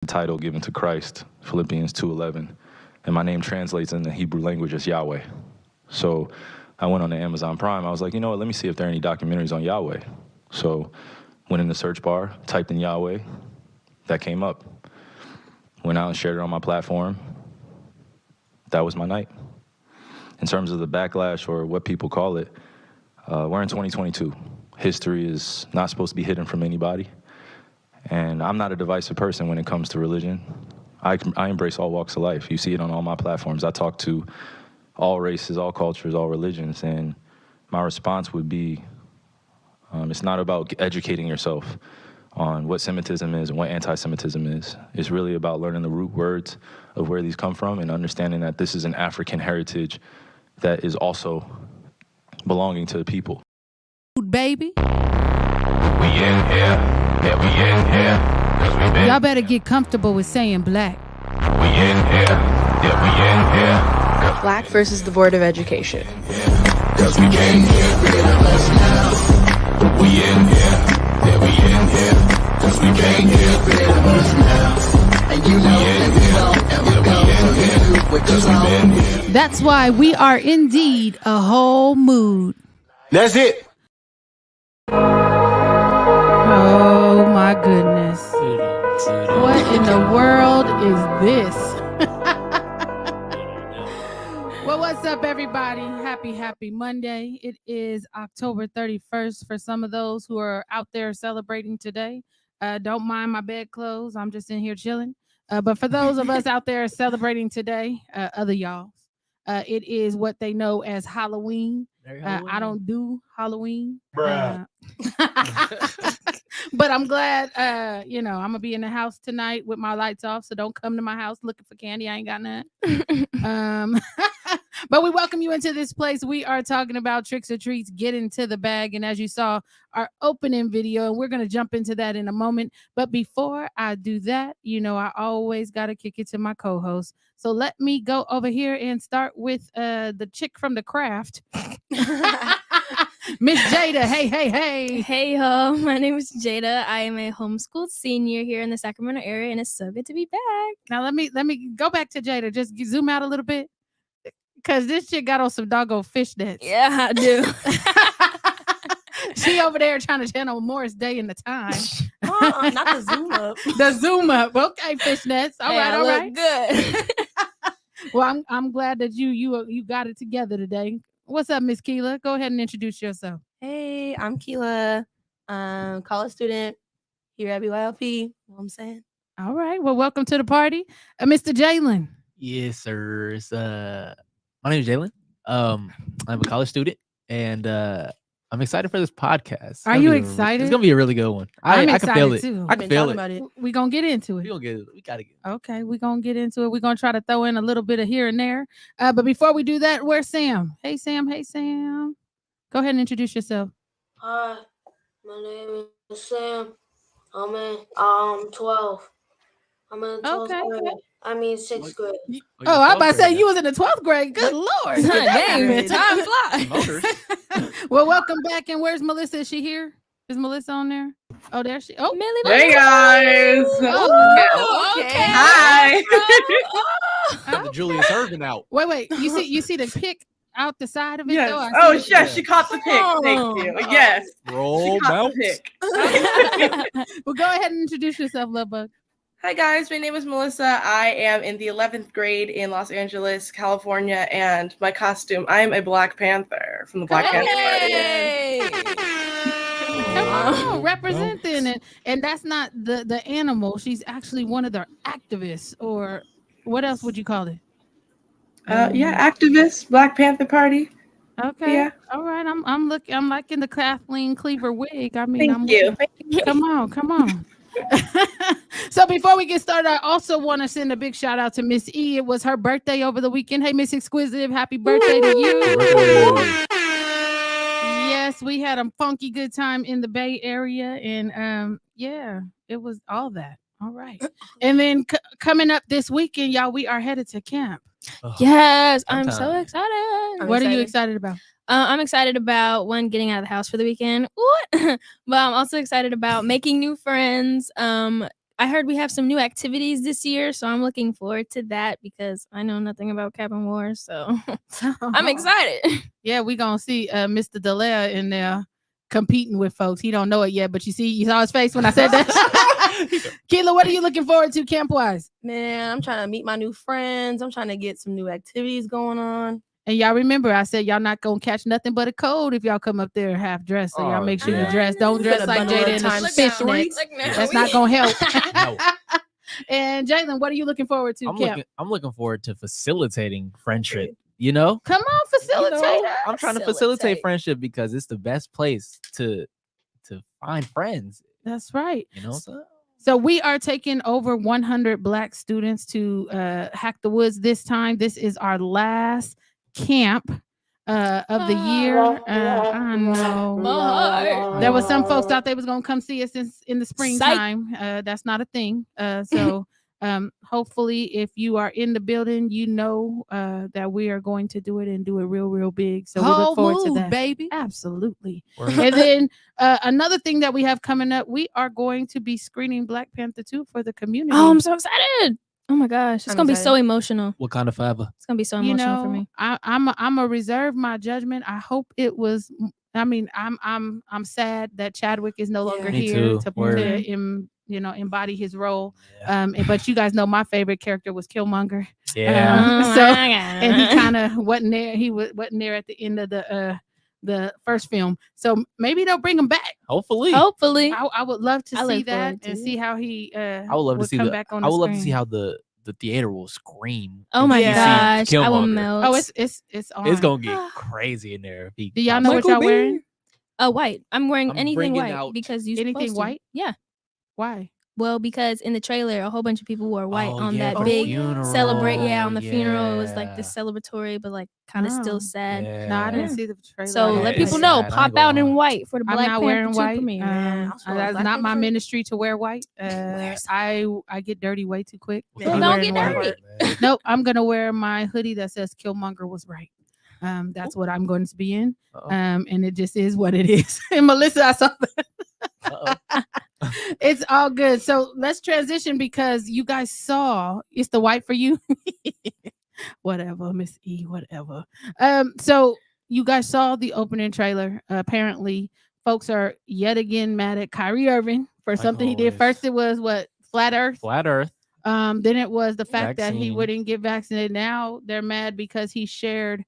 The title given to Christ, Philippians 2:11, and my name translates in the Hebrew language as Yahweh. So I went on to Amazon Prime. I was like, you know what, let me see if there are any documentaries on Yahweh. So went in the search bar, typed in Yahweh, that came up. Went out and shared it on my platform. That was my night. In terms of the backlash or what people call it, we're in 2022. History is not supposed to be hidden from anybody. And I'm not a divisive person when it comes to religion. I embrace all walks of life. You see it on all my platforms. I talk to all races, all cultures, all religions. And my response would be, it's not about educating yourself on what Semitism is and what anti-Semitism is. It's really about learning the root words of where these come from and understanding that this is an African heritage that is also belonging to the people. Baby. We in here, yeah, we in here, 'cause we been. Y'all better get comfortable with saying black. We in here, yeah, we in here, Black versus the Board of Education. 'cause we came here, rid of us now. We in here, yeah, we in here, 'cause we came here, rid of us now. And you know, yeah, we in here, 'cause we been here. That's why we are indeed a whole mood. That's it. Oh my goodness. What in the world is this? Well, what's up, everybody? Happy Monday. It is October 31st for some of those who are out there celebrating today. Don't mind my bedclothes. I'm just in here chilling. But for those of us out there celebrating today, other y'all, it is what they know as Halloween. I don't do Halloween. But I'm glad, I'm going to be in the house tonight with my lights off. So don't come to my house looking for candy. I ain't got none. But we welcome you into this place. We are talking about tricks or treats, get into the bag. And as you saw, our opening video, and we're going to jump into that in a moment. But before I do that, I always got to kick it to my co-host. So let me go over here and start with the chick from the craft. Miss Jada. Hey. Hey, ho. My name is Jada. I am a homeschooled senior here in the Sacramento area, and it's so good to be back. Now let me go back to Jada. Just zoom out a little bit. Because this chick got on some doggone fishnets. Yeah, I do. She over there trying to channel Morris Day in the time. Not the zoom up. The zoom up. Okay, fishnets. All right. Good. Well, I'm glad that you got it together today. What's up, Miss Keela? Go ahead and introduce yourself. Hey, I'm Keela, college student here at BYLP. You know what I'm saying? All right. Well, welcome to the party. Mr. Jalen. Yes, sir. My name is Jalen. I'm a college student, and I'm excited for this podcast. Are you excited? It's gonna be a really good one. I'm I excited can feel it. too. I can feel it. About it. We're going to get into it. We gonna get it. We gotta get it. Okay, we're going to get into it. We're going to try to throw in a little bit of here and there. But before we do that, where's Sam? Hey, Sam. Go ahead and introduce yourself. Hi, my name is Sam. I'm in 12. I'm in 12th grade. I mean 6th grade. Oh, I'm about to say you was in the 12th grade. Good Lord. Dang, time flies. Well, welcome back. And where's Melissa? Is she here? Is Melissa on there? Oh, there she. Oh, Millie. Hey guys. Oh, okay. Hi. Got the Julius Erving out. Wait. You see the pic out the side of it? Yes. though? I Oh, see it. yes, she caught the pic. Thank you. Yes. Roll She caught bounce. the pic. Well, go ahead and introduce yourself, Love Bug. Hi guys, my name is Melissa. I am in the 11th grade in Los Angeles, California, and my costume, I am a Black Panther from the Black Panther Party. Come on, representing it. And that's not the animal. She's actually one of their activists, or what else would you call it? Activist, Black Panther Party. Okay. Yeah. All right. I'm liking the Kathleen Cleaver wig. I mean, Thank you. Come on. So before we get started, I also want to send a big shout out to Miss E. It was her birthday over the weekend. Hey, Miss Exquisitive, happy birthday to you. Yes, we had a funky good time in the Bay Area, and it was all that. All right. And then coming up this weekend, y'all, we are headed to camp. Yes, I'm so Sometime. excited. What are you excited about? I'm excited about getting out of the house for the weekend. What? But I'm also excited about making new friends. I heard we have some new activities this year, so I'm looking forward to that because I know nothing about Cabin War, so I'm excited. Yeah, we gonna see Mr. Dallaire in there competing with folks. He don't know it yet, but you saw his face when I said that. Keela, what are you looking forward to camp wise? Man, I'm trying to meet my new friends. I'm trying to get some new activities going on. And y'all remember, I said y'all not gonna catch nothing but a cold if y'all come up there half dressed. So y'all make sure you dress. Don't dress like Jada in the fishnets. That's not gonna help. No. And Jalen, what are you looking forward to? I'm looking forward to facilitating friendship. You know, come on, facilitate. I'm trying to facilitate friendship because it's the best place to find friends. That's right. You know. So we are taking over 100 Black students to Hack the Woods this time. This is our last camp of the year. I know. There was some folks thought they was gonna come see us in the springtime. That's not a thing. So hopefully, if you are in the building, you know that we are going to do it and do it real big. So we look forward to that, baby. Absolutely. And then another thing that we have coming up, we are going to be screening Black Panther 2 for the community. Oh, I'm so excited. Oh my gosh, it's gonna be so emotional. What kind of fiber? It's gonna be so emotional for me. I'm a reserve my judgment. I hope it was. I mean, I'm sad that Chadwick is no longer here to embody his role. But you guys know my favorite character was Killmonger. Yeah. And he kind of wasn't there. He wasn't there at the end of the first film. So maybe they'll bring him back. Hopefully. I would love to see that and see how he. I would love to see come back on. I would love to see how the theater will scream. Oh my gosh, I will melt. Oh, it's on. It's gonna get crazy in there. Do y'all know what y'all wearing? White. I'm wearing anything white because you anything white. Yeah. Why? Well, because in the trailer, a whole bunch of people wore white on that big celebrate. Yeah, on the funeral, it was like this celebratory, but like kind of still sad. Yeah. No, I didn't see the trailer. So let people know, pop out in white for the Black Panther wearing white. premiere. That's not my ministry to wear white. I get dirty way too quick. Well, don't get dirty. Nope, I'm gonna wear my hoodie that says Killmonger was right. That's what I'm going to be in. And it just is what it is. And Melissa, I saw that. It's all good. So let's transition because you guys saw it's the white for you. Whatever, Miss E, whatever. So you guys saw the opening trailer. Apparently, folks are yet again mad at Kyrie Irving for something he did. First, it was what? Flat Earth. Then it was the fact that he wouldn't get vaccinated. Now they're mad because he shared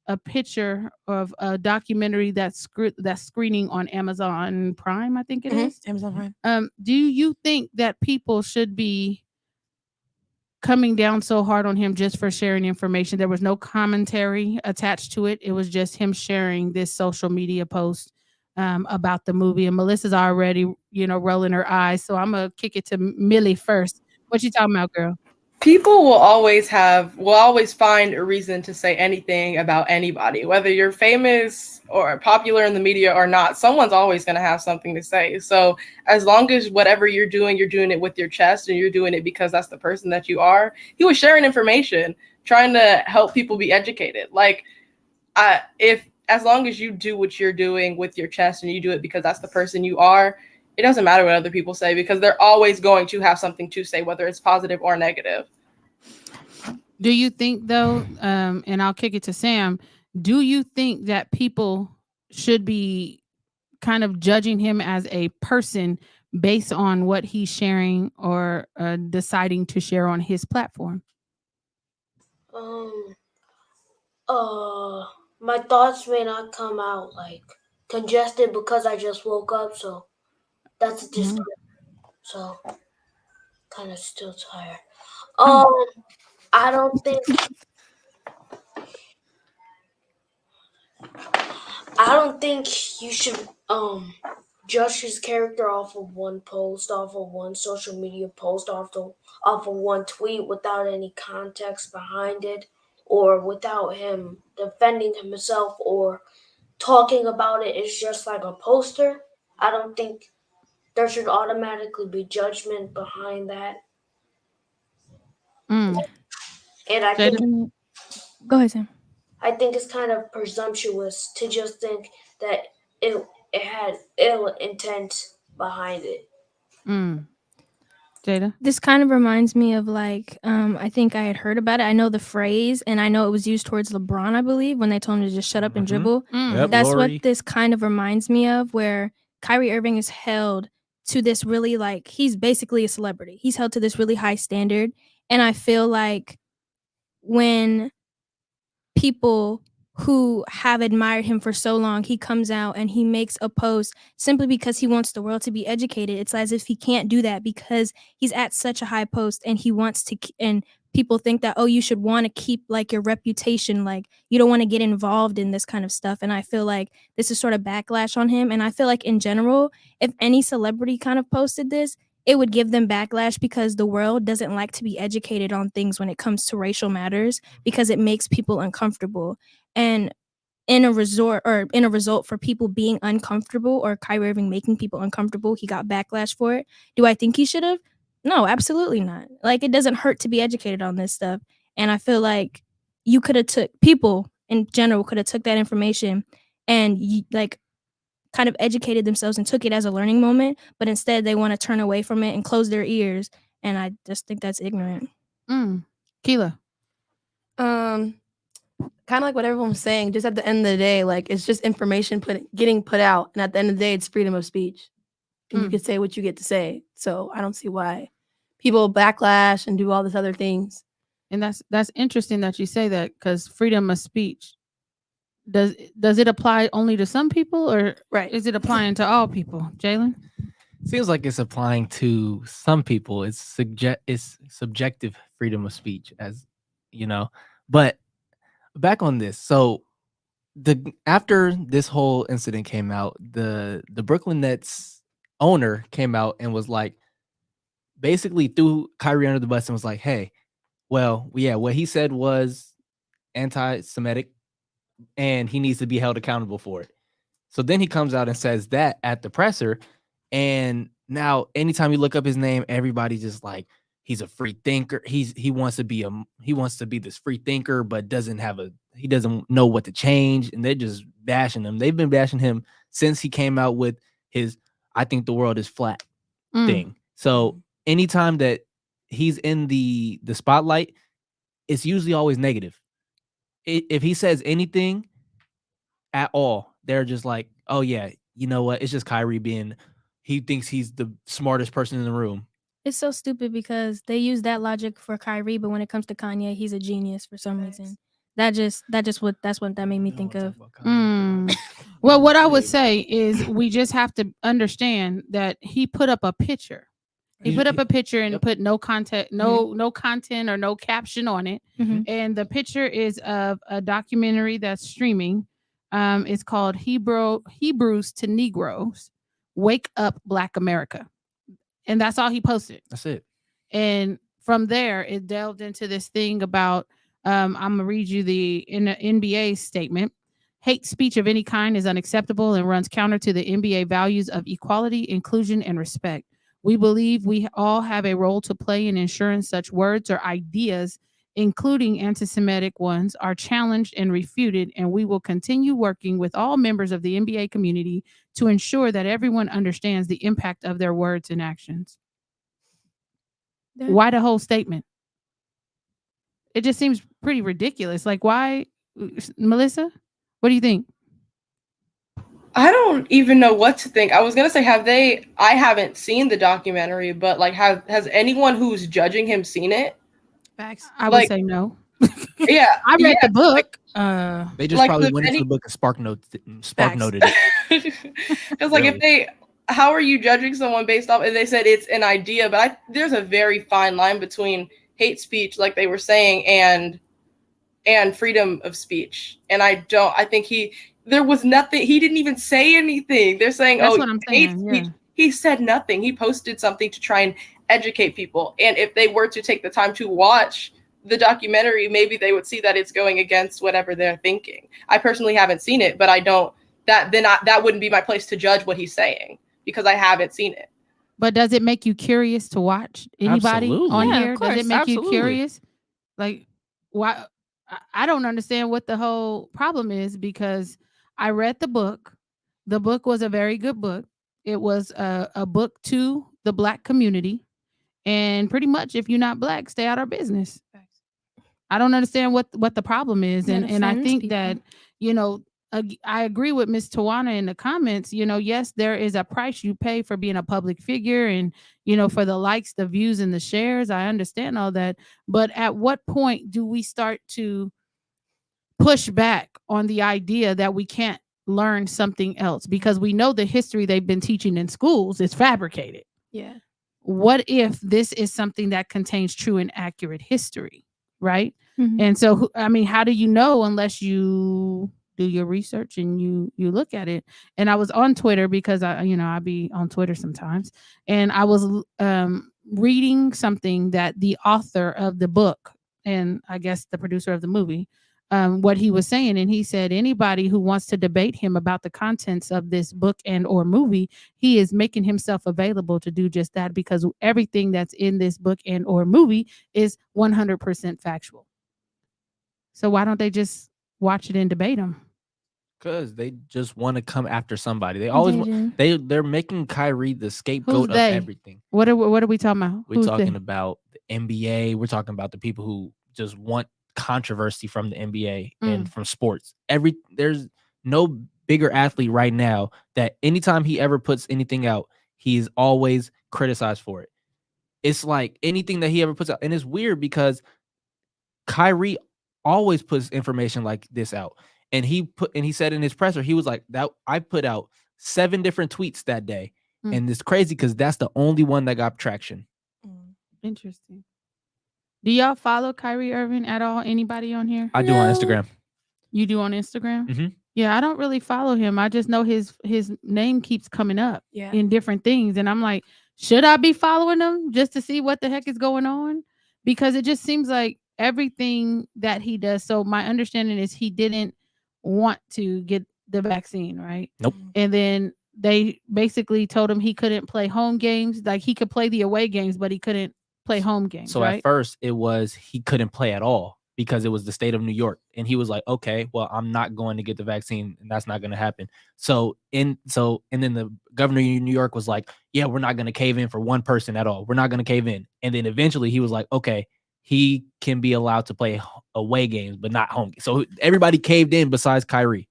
a picture of a documentary that's screening on Amazon Prime, I think it is. Amazon Prime. Do you think that people should be coming down so hard on him just for sharing information? There was no commentary attached to it. It was just him sharing this social media post about the movie. And Melissa's already, rolling her eyes. So I'm gonna kick it to Millie first. What you talking about, girl? People will always find a reason to say anything about anybody, whether you're famous or popular in the media or not. Someone's always going to have something to say. So as long as whatever you're doing it with your chest and you're doing it because that's the person that you are. He was sharing information, trying to help people be educated. Like, as long as you do what you're doing with your chest and you do it because that's the person you are, it doesn't matter what other people say because they're always going to have something to say, whether it's positive or negative. Do you think, though, and I'll kick it to Sam, do you think that people should be kind of judging him as a person based on what he's sharing or deciding to share on his platform? My thoughts may not come out like congested because I just woke up, so that's just so kind of still tired. I don't think you should judge his character off of one post, off of one social media post, off of one tweet without any context behind it, or without him defending himself or talking about it. It's just like a poster. I don't think there should automatically be judgment behind that. And I think, go ahead, Sam. I think it's kind of presumptuous to just think that it had ill intent behind it. Jada? This kind of reminds me of like, I think I had heard about it. I know the phrase, and I know it was used towards LeBron, I believe, when they told him to just shut up and dribble. Yep, That's Lori. what this kind of reminds me of, where Kyrie Irving is held to this really like he's basically a celebrity. He's held to this really high standard, and I feel like when people who have admired him for so long, he comes out and he makes a post simply because he wants the world to be educated. It's as if he can't do that because he's at such a high post and he wants to, and people think that, oh, you should want to keep like your reputation, like you don't want to get involved in this kind of stuff. And I feel like this is sort of backlash on him. And I feel like in general, if any celebrity kind of posted this, it would give them backlash because the world doesn't like to be educated on things when it comes to racial matters because it makes people uncomfortable. And in a result for people being uncomfortable or Kyrie Irving making people uncomfortable, he got backlash for it. Do I think he should have? No, absolutely not. Like it doesn't hurt to be educated on this stuff. And I feel like you could have took people in general could have took that information and like kind of educated themselves and took it as a learning moment, but instead they want to turn away from it and close their ears. And I just think that's ignorant. Keela. Kind of like what everyone's saying, just at the end of the day, like it's just information getting put out. And at the end of the day, it's freedom of speech. And you can say what you get to say. So I don't see why people backlash and do all this other things. And that's interesting that you say that because freedom of speech, does it apply only to some people or is it applying to all people? Jalen? Seems like it's applying to some people. It's subjective freedom of speech, as you know. But back on this, so after this whole incident came out, the Brooklyn Nets owner came out and was like, basically threw Kyrie under the bus and was like, hey, well, yeah, what he said was anti-Semitic and he needs to be held accountable for it. So then he comes out and says that at the presser, and now anytime you look up his name, everybody's just like, he's a free thinker. He wants to be this free thinker, but he doesn't know what to change, and they're just bashing him. They've been bashing him since he came out with his "I think the world is flat" thing. So anytime that he's in the spotlight, it's usually always negative. If he says anything at all, they're just like, oh yeah, you know what? It's just Kyrie he thinks he's the smartest person in the room. It's so stupid because they use that logic for Kyrie, but when it comes to Kanye, he's a genius for some reason. That's what that made me think of. Well, what I would say is we just have to understand that he put up a picture. He put up a picture and put no content or no caption on it. And the picture is of a documentary that's streaming. It's called Hebrews to Negroes, Wake Up Black America. And that's all he posted. That's it. And from there, it delved into this thing about, I'm going to read you the NBA statement. Hate speech of any kind is unacceptable and runs counter to the NBA values of equality, inclusion, and respect. We believe we all have a role to play in ensuring such words or ideas, including anti-Semitic ones, are challenged and refuted, and we will continue working with all members of the NBA community to ensure that everyone understands the impact of their words and actions. Why the whole statement? It just seems pretty ridiculous. Like, why, Melissa? What do you think? I don't even know what to think. I was gonna say, I haven't seen the documentary, but like, has anyone who's judging him seen it? Facts. I would say no. Yeah, I read the book. They just probably went into the book and spark noted it. Because like, how are you judging someone based off? And they said it's an idea, but there's a very fine line between hate speech, like they were saying, and freedom of speech. And I think there was nothing. He didn't even say anything. They're saying, that's what I'm saying. Hate speech. He said nothing. He posted something to try and educate people. And if they were to take the time to watch the documentary, maybe they would see that it's going against whatever they're thinking. I personally haven't seen it, but that wouldn't be my place to judge what he's saying because I haven't seen it. But does it make you curious to watch anybody on here? Does it make you curious? Like, why? I don't understand what the whole problem is because I read the book. The book was a very good book. It was a book to the Black community. And pretty much, if you're not black, stay out our business. I don't understand what the problem is, That and I offends think people. that I agree with Miss Tawana in the comments. Yes, there is a price you pay for being a public figure, and for the likes, the views, and the shares. I understand all that, but at what point do we start to push back on the idea that we can't learn something else because we know the history they've been teaching in schools is fabricated? Yeah. What if this is something that contains true and accurate history, right? Mhm. And so, I mean, how do you know unless you do your research and you look at it? And I was on Twitter because I be on Twitter sometimes, and I was reading something that the author of the book, and I guess the producer of the movie, what he was saying, and he said anybody who wants to debate him about the contents of this book and or movie, he is making himself available to do just that, because everything that's in this book and or movie is 100% factual. So why don't they just watch it and debate them? Because they just want to come after somebody. They always they're making Kyrie the scapegoat of they? everything. What are we talking about? We're talking about the NBA. We're talking about the people who just want controversy from the NBA and from sports. There's no bigger athlete right now that anytime he ever puts anything out, he is always criticized for it. It's like anything that he ever puts out, and it's weird because Kyrie always puts information like this out. And he said in his presser, he was like, that I put out 7 different tweets that day. And it's crazy because that's the only one that got traction. Interesting. Do y'all follow Kyrie Irving at all? Anybody on here? I do on Instagram. You do on Instagram? Mm-hmm. Yeah, I don't really follow him. I just know his name keeps coming up in different things. And I'm like, should I be following him just to see what the heck is going on? Because it just seems like everything that he does. So my understanding is he didn't want to get the vaccine, right? Nope. And then they basically told him he couldn't play home games. Like he could play the away games, but he couldn't play home games. So right? at first it was he couldn't play at all because it was the state of New York. And he was like, okay, well, I'm not going to get the vaccine and that's not going to happen. And then the governor of New York was like, yeah, we're not going to cave in for one person at all. We're not going to cave in. And then eventually he was like, okay, he can be allowed to play away games, but not home. So everybody caved in besides Kyrie.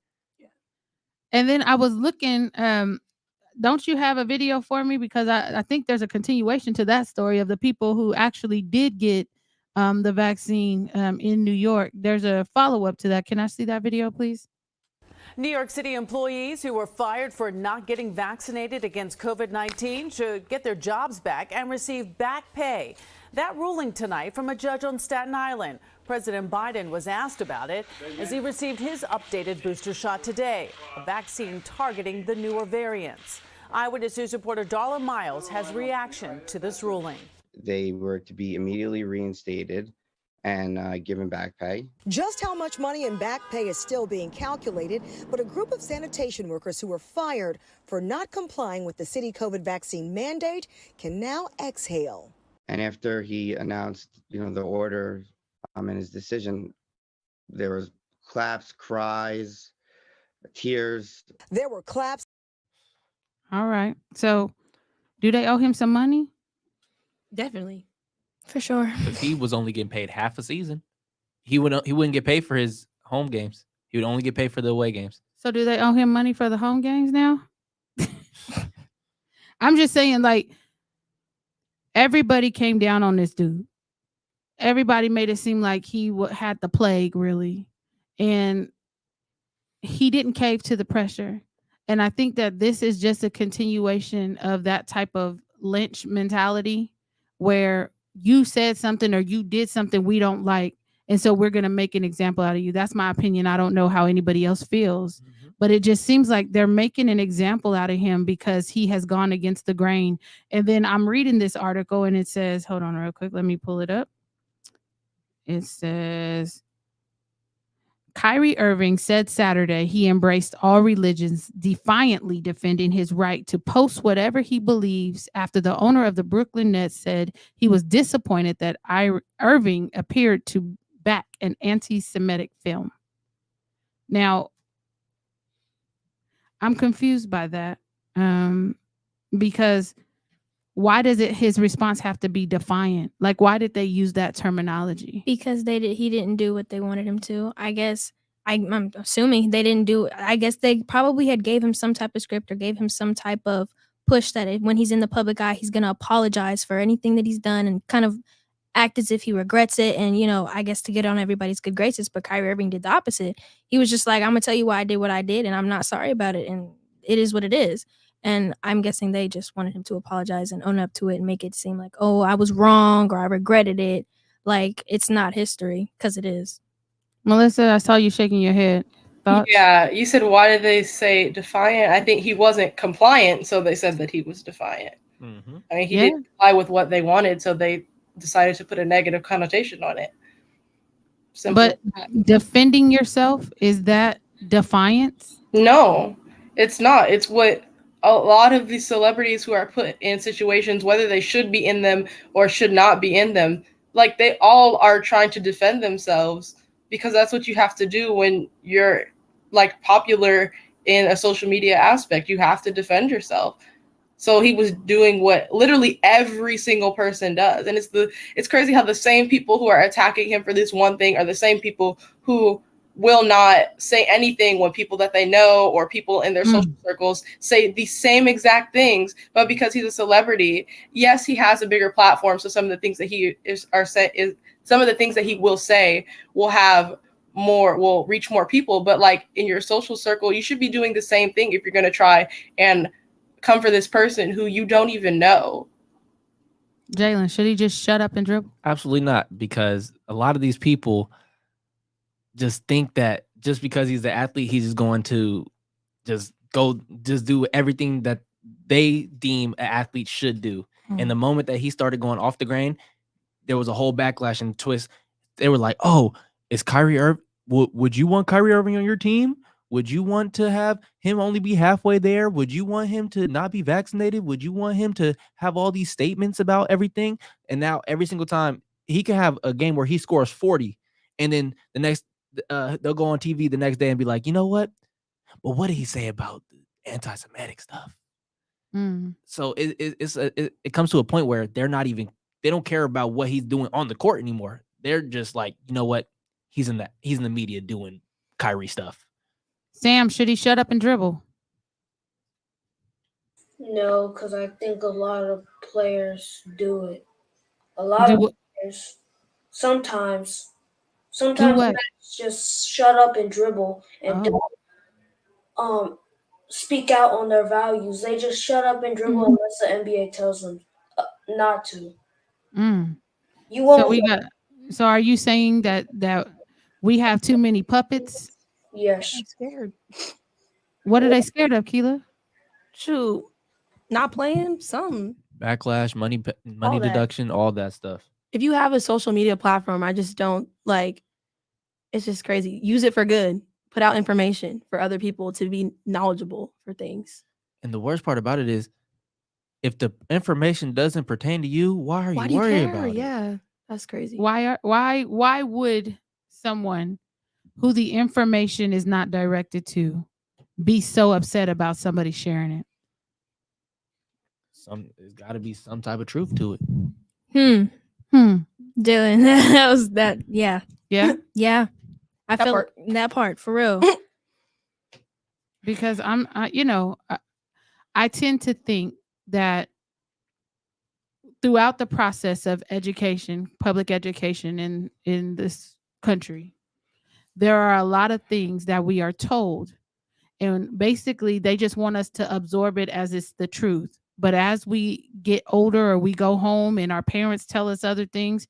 And then I was looking, don't you have a video for me? Because I think there's a continuation to that story of the people who actually did get the vaccine in New York. There's a follow-up to that. Can I see that video, please? New York City employees who were fired for not getting vaccinated against COVID-19 should get their jobs back and receive back pay. That ruling tonight from a judge on Staten Island. President Biden was asked about it as he received his updated booster shot today, a vaccine targeting the newer variants. Eyewitness News reporter Darla Miles has reaction to this ruling. They were to be immediately reinstated and given back pay. Just how much money in back pay is still being calculated, but a group of sanitation workers who were fired for not complying with the city COVID vaccine mandate can now exhale. And after he announced, the order and his decision, there was claps, cries, tears. There were claps. All right. So, do they owe him some money? Definitely. For sure. Because he was only getting paid half a season. He wouldn't get paid for his home games. He would only get paid for the away games. So do they owe him money for the home games now? I'm just saying, like, everybody came down on this dude. Everybody made it seem like he had the plague, really. And he didn't cave to the pressure. And I think that this is just a continuation of that type of lynch mentality where you said something or you did something we don't like, and so we're going to make an example out of you. That's my opinion. I don't know how anybody else feels, but it just seems like they're making an example out of him because he has gone against the grain. And then I'm reading this article and it says, hold on real quick, let me pull it up. It says, Kyrie Irving said Saturday he embraced all religions, defiantly defending his right to post whatever he believes after the owner of the Brooklyn Nets said he was disappointed that Irving appeared to back an anti-Semitic film. Now, I'm confused by that because why does his response have to be defiant? Like, why did they use that terminology? Because he didn't do what they wanted him to. I guess I'm assuming they didn't do. I guess they probably had gave him some type of script or gave him some type of push that when he's in the public eye, he's gonna apologize for anything that he's done and kind of act as if he regrets it. And I guess to get on everybody's good graces. But Kyrie Irving did the opposite. He was just like, I'm gonna tell you why I did what I did, and I'm not sorry about it, and it is what it is. And I'm guessing they just wanted him to apologize and own up to it and make it seem like, oh, I was wrong or I regretted it. Like it's not history, because it is. Melissa, I saw you shaking your head. Thoughts? Yeah, you said, why did they say defiant? I think he wasn't compliant, so they said that he was defiant. Mm-hmm. I mean, he didn't comply with what they wanted, so they decided to put a negative connotation on it. Simple. But defending yourself, is that defiance? No, it's not. It's what a lot of these celebrities who are put in situations, whether they should be in them or should not be in them, like they all are trying to defend themselves, because that's what you have to do when you're like popular in a social media aspect. You have to defend yourself. So he was doing what literally every single person does. And it's crazy how the same people who are attacking him for this one thing are the same people who will not say anything when people that they know or people in their social circles say the same exact things. But because he's a celebrity, yes, he has a bigger platform. So some of the things that some of the things that he will say will reach more people. But like in your social circle, you should be doing the same thing if you're going to try and come for this person who you don't even know. Jalen, should he just shut up and dribble? Absolutely not, because a lot of these people just think that just because he's the athlete, he's just going to just do everything that they deem an athlete should do. And the moment that he started going off the grain, there was a whole backlash and twist. They were like, "Oh, is Kyrie Irving? Would you want Kyrie Irving on your team? Would you want to have him only be halfway there? Would you want him to not be vaccinated? Would you want him to have all these statements about everything?" And now every single time he can have a game where he scores 40, and then the next they'll go on TV the next day and be like, "You know what? Well, what did he say about the anti-Semitic stuff?" So it comes to a point where they don't care about what he's doing on the court anymore. They're just like, you know what? He's in the media doing Kyrie stuff. Sam, should he shut up and dribble? No, because I think a lot of players do it. A lot of players. Sometimes players just shut up and dribble and don't speak out on their values. They just shut up and dribble unless the NBA tells them not to. You won't. So are you saying that we have too many puppets? Yes. I'm scared. What are they scared of, Keela? Shoot, not playing something. Backlash, money deduction, all that stuff. If you have a social media platform, I just don't like. It's just crazy. Use it for good. Put out information for other people to be knowledgeable for things. And the worst part about it is, if the information doesn't pertain to you, why are you worried about it? Yeah, that's crazy. Why would someone who the information is not directed to be so upset about somebody sharing it? There's got to be some type of truth to it. Dylan, that was that. Yeah. Yeah. I felt that part for real. Because I tend to think that throughout the process of education, public education in this country, there are a lot of things that we are told, and basically they just want us to absorb it as it's the truth. But as we get older or we go home and our parents tell us other things,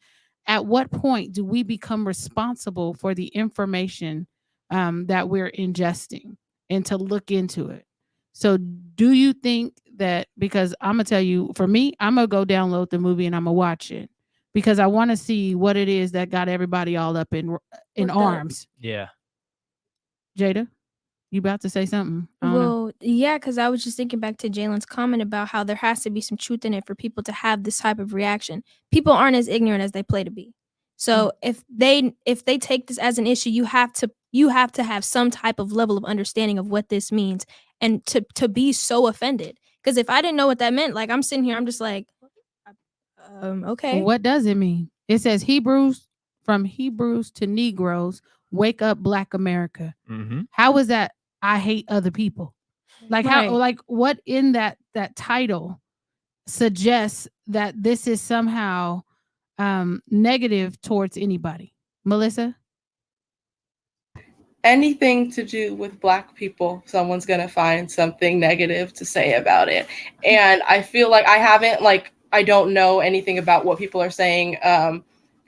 at what point do we become responsible for the information that we're ingesting and to look into it? So do you think that, because I'm going to tell you, for me, I'm going to go download the movie and I'm going to watch it because I want to see what it is that got everybody all up in arms. Yeah. Jada, you about to say something? Well, yeah, because I was just thinking back to Jalen's comment about how there has to be some truth in it for people to have this type of reaction. People aren't as ignorant as they play to be. So if they take this as an issue, you have to have some type of level of understanding of what this means, and to be so offended. Because if I didn't know what that meant, like I'm sitting here, I'm just like, okay. What does it mean? It says from Hebrews to Negroes, wake up Black America. Mm-hmm. How is that I hate other people? Like how Right. like what in that title suggests that this is somehow negative towards anybody? Melissa? Anything to do with Black people, someone's going to find something negative to say about it. And I feel like I don't know anything about what people are saying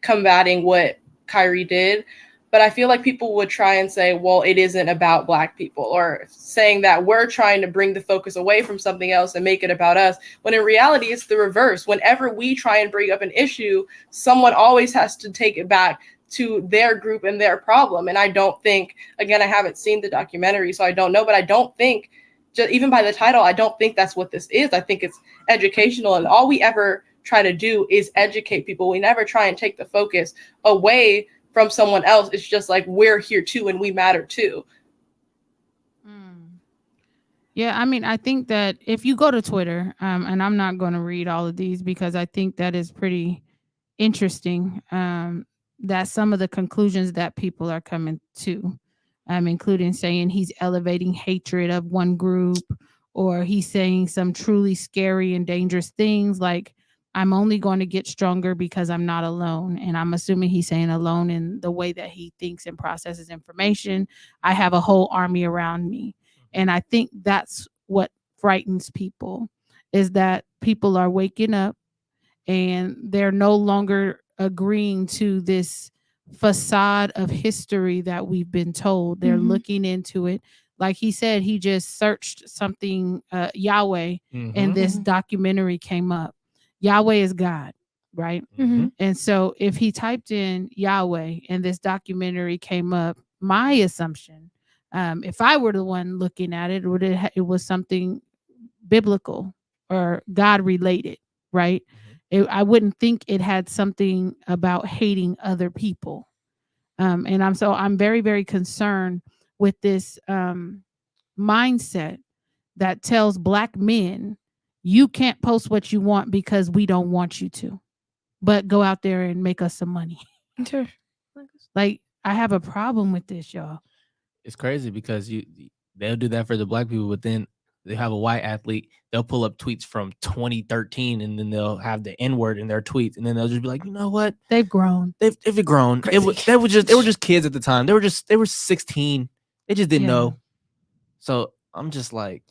combating what Caity did, but I feel like people would try and say, well, it isn't about Black people, or saying that we're trying to bring the focus away from something else and make it about us, when in reality it's the reverse. Whenever we try and bring up an issue, someone always has to take it back to their group and their problem. And I don't think, again, I haven't seen the documentary, so I don't know, but I don't think, just even by the title, I don't think that's what this is. I think it's educational, and all we ever try to do is educate people. We never try and take the focus away from someone else. It's just like, we're here too, and we matter too. Yeah, I mean, I think that if you go to Twitter, and I'm not going to read all of these because I think that is pretty interesting, that some of the conclusions that people are coming to, including saying he's elevating hatred of one group, or he's saying some truly scary and dangerous things like, I'm only going to get stronger because I'm not alone. And I'm assuming he's saying alone in the way that he thinks and processes information. I have a whole army around me. And I think that's what frightens people, is that people are waking up and they're no longer agreeing to this facade of history that we've been told. They're looking into it. Like he said, he just searched something, Yahweh, and this documentary came up. Yahweh is God, right? And so if he typed in Yahweh and this documentary came up, my assumption, if I were the one looking at it, it was something biblical or God related, right? I wouldn't think it had something about hating other people. And I'm very, very concerned with this mindset that tells Black men, you can't post what you want because we don't want you to, but go out there and make us some money. Sure. Like, I have a problem with this, y'all. It's crazy because they'll do that for the Black people, but then they have a white athlete, they'll pull up tweets from 2013 and then they'll have the N-word in their tweets, and then they'll just be like, you know what? They've grown. They've grown. They were just kids at the time. They were 16. They just didn't know. So I'm just like,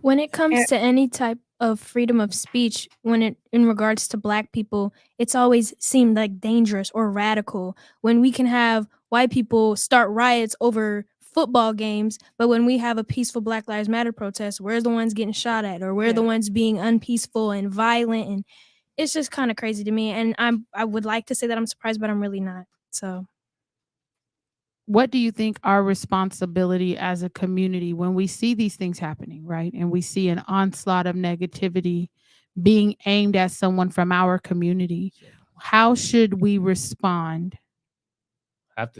when it comes to any type of freedom of speech, in regards to Black people, it's always seemed like dangerous or radical. When we can have white people start riots over football games, but when we have a peaceful Black Lives Matter protest, we're the ones getting shot at, or we're the ones being unpeaceful and violent, and it's just kind of crazy to me. And I would like to say that I'm surprised, but I'm really not. So what do you think our responsibility as a community when we see these things happening, right? And we see an onslaught of negativity being aimed at someone from our community, how should we respond? we have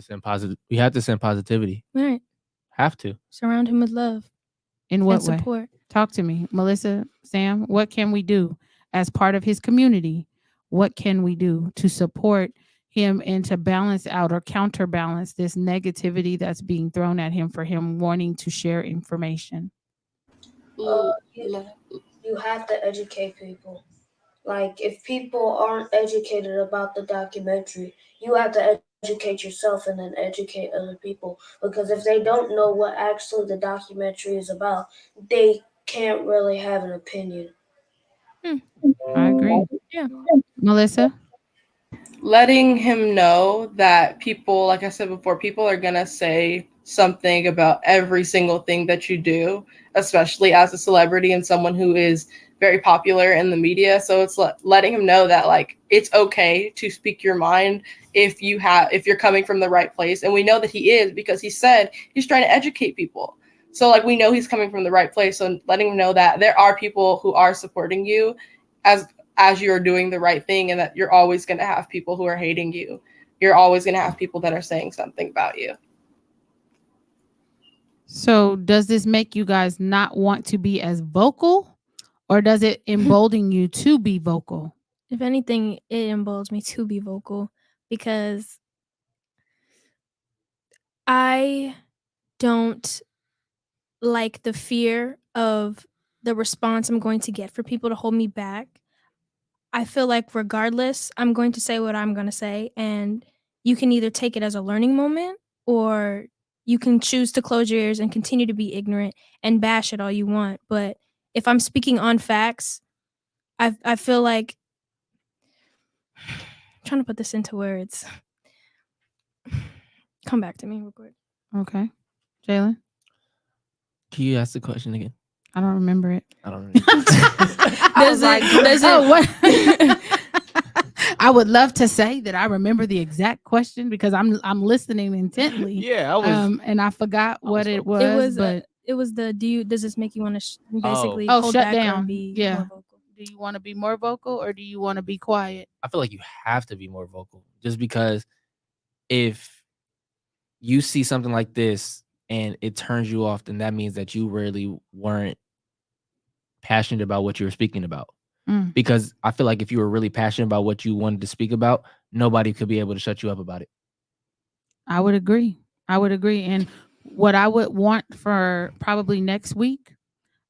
to send positivity. Right. Have to. Surround him with love. In what and way? Support. Talk to me. Melissa, Sam, what can we do as part of his community? What can we do to support him and to balance out or counterbalance this negativity that's being thrown at him for him wanting to share information? You have to educate people. Like, if people aren't educated about the documentary, you have to educate yourself and then educate other people. Because if they don't know what actually the documentary is about, they can't really have an opinion. I agree. Yeah. Melissa? Letting him know that people, like I said before, people are going to say something about every single thing that you do, especially as a celebrity and someone who is very popular in the media. So it's letting him know that, like, it's okay to speak your mind if you're coming from the right place. And we know that he is, because he said he's trying to educate people. So, like, we know he's coming from the right place. So letting him know that there are people who are supporting you as you're doing the right thing, and that you're always going to have people who are hating you. You're always going to have people that are saying something about you. So does this make you guys not want to be as vocal or does it embolden you to be vocal? If anything, it emboldens me to be vocal because I don't like the fear of the response I'm going to get for people to hold me back. I feel like regardless, I'm going to say what I'm going to say, and you can either take it as a learning moment or you can choose to close your ears and continue to be ignorant and bash it all you want. But if I'm speaking on facts, I feel like I'm trying to put this into words. Come back to me real quick. Okay. Jalen? Can you ask the question again? I don't remember it. I don't remember. I would love to say that I remember the exact question because I'm listening intently. Yeah, I was. And I forgot what it was. But it was the does this make you want to basically hold hold shut back or down? be Yeah. more vocal? Do you want to be more vocal or do you want to be quiet? I feel like you have to be more vocal, just because if you see something like this and it turns you off, then that means that you really weren't passionate about what you were speaking about. Because I feel like if you were really passionate about what you wanted to speak about, nobody could be able to shut you up about it. I would agree. And what I would want for probably next week,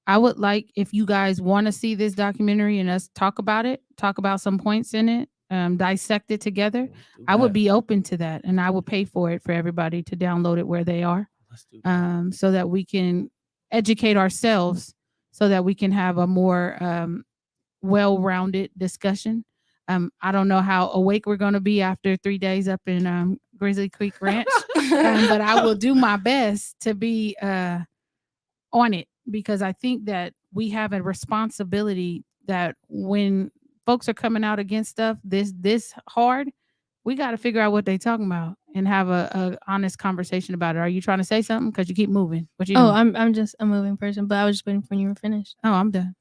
I would like if you guys want to see this documentary and us talk about it, talk about some points in it, dissect it together. I would be open to that, and I would pay for it for everybody to download it where they are, so that we can educate ourselves, so that we can have a more well-rounded discussion. I don't know how awake we're going to be after 3 days up in Grizzly Creek Ranch, but I will do my best to be on it, because I think that we have a responsibility that when folks are coming out against stuff this hard, we got to figure out what they're talking about and have a honest conversation about it. Are you trying to say something? Because you keep moving. What you doing? I'm just a moving person, but I was just waiting for when you were finished. Oh, I'm done.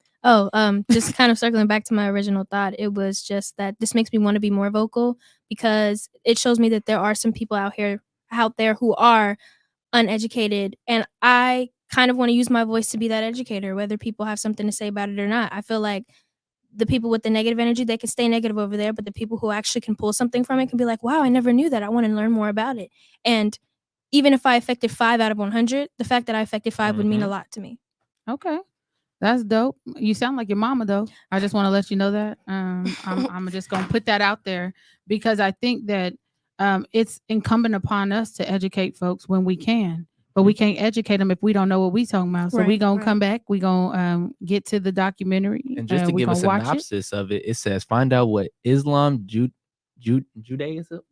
Just kind of circling back to my original thought, it was just that this makes me want to be more vocal because it shows me that there are some people out there who are uneducated, and I kind of want to use my voice to be that educator, whether people have something to say about it or not. I feel like the people with the negative energy, they can stay negative over there, but the people who actually can pull something from it can be like, wow, I never knew that. I want to learn more about it. And even if I affected 5 out of 100, the fact that I affected 5 would mean a lot to me. Okay. That's dope. You sound like your mama, though. I just want to let you know that. I'm just going to put that out there because I think that it's incumbent upon us to educate folks when we can, but we can't educate them if we don't know what we talking about. So we going to come back. We going to get to the documentary. And just to give a synopsis of it, it says, find out what Islam, Judaism,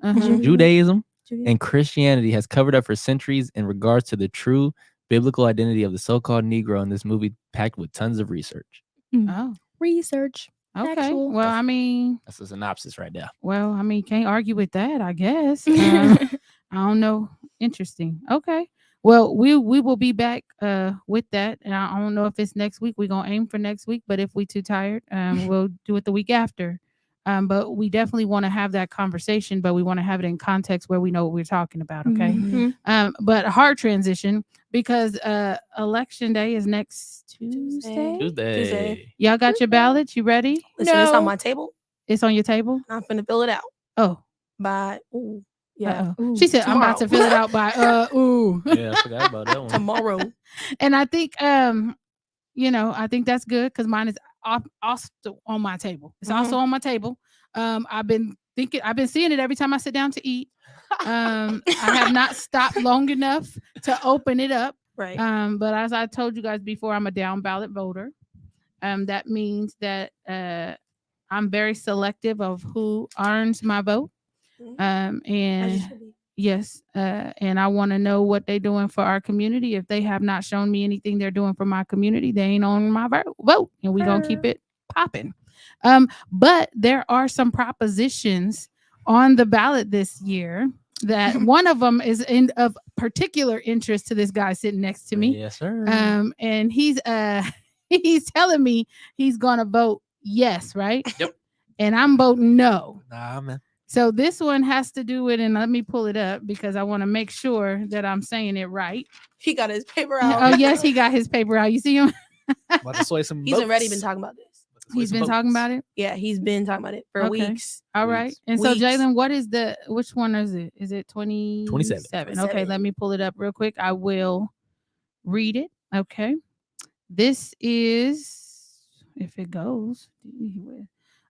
Judaism, and Christianity has covered up for centuries in regards to the true biblical identity of the so-called Negro in this movie, packed with tons of research. Oh, research. Okay. Actual. Well, I mean, that's a synopsis right there. Well, I mean, can't argue with that, I guess. I don't know. Interesting. Okay. Well, we will be back with that. And I don't know if it's next week. We're going to aim for next week. But if we too tired, we'll do it the week after. But we definitely want to have that conversation, but we want to have it in context where we know what we're talking about. Okay. But hard transition because election day is next Tuesday. Y'all got your ballots? You ready? Listen, it's on my table. It's on your table? I'm finna fill it out. Oh. By yeah. Ooh, she said, tomorrow. I'm about to fill it out by Yeah, I forgot about that one. Tomorrow. And I think I think that's good because mine is also on my table. It's also on my table. I've been seeing it every time I sit down to eat. I have not stopped long enough to open it up. Right. But as I told you guys before, I'm a down ballot voter. That means that I'm very selective of who earns my vote. And yes, and I want to know what they're doing for our community. If they have not shown me anything they're doing for my community, they ain't on my vote, and we're gonna keep it popping. But there are some propositions on the ballot this year that one of them is of particular interest to this guy sitting next to me. Yes, sir. And he's telling me he's gonna vote yes, right? Yep. And I'm voting no. Nah, man. So this one has to do with, and let me pull it up because I want to make sure that I'm saying it right. He got his paper out. Oh, yes, he got his paper out. You see him? About to sway some He's already been talking about this. He's been talking about it. Yeah, he's been talking about it for weeks. All right. Weeks. And so, Weeks. Jalen, what is which one is it? Is it 27? 27. Okay, let me pull it up real quick. I will read it. Okay. This is, if it goes.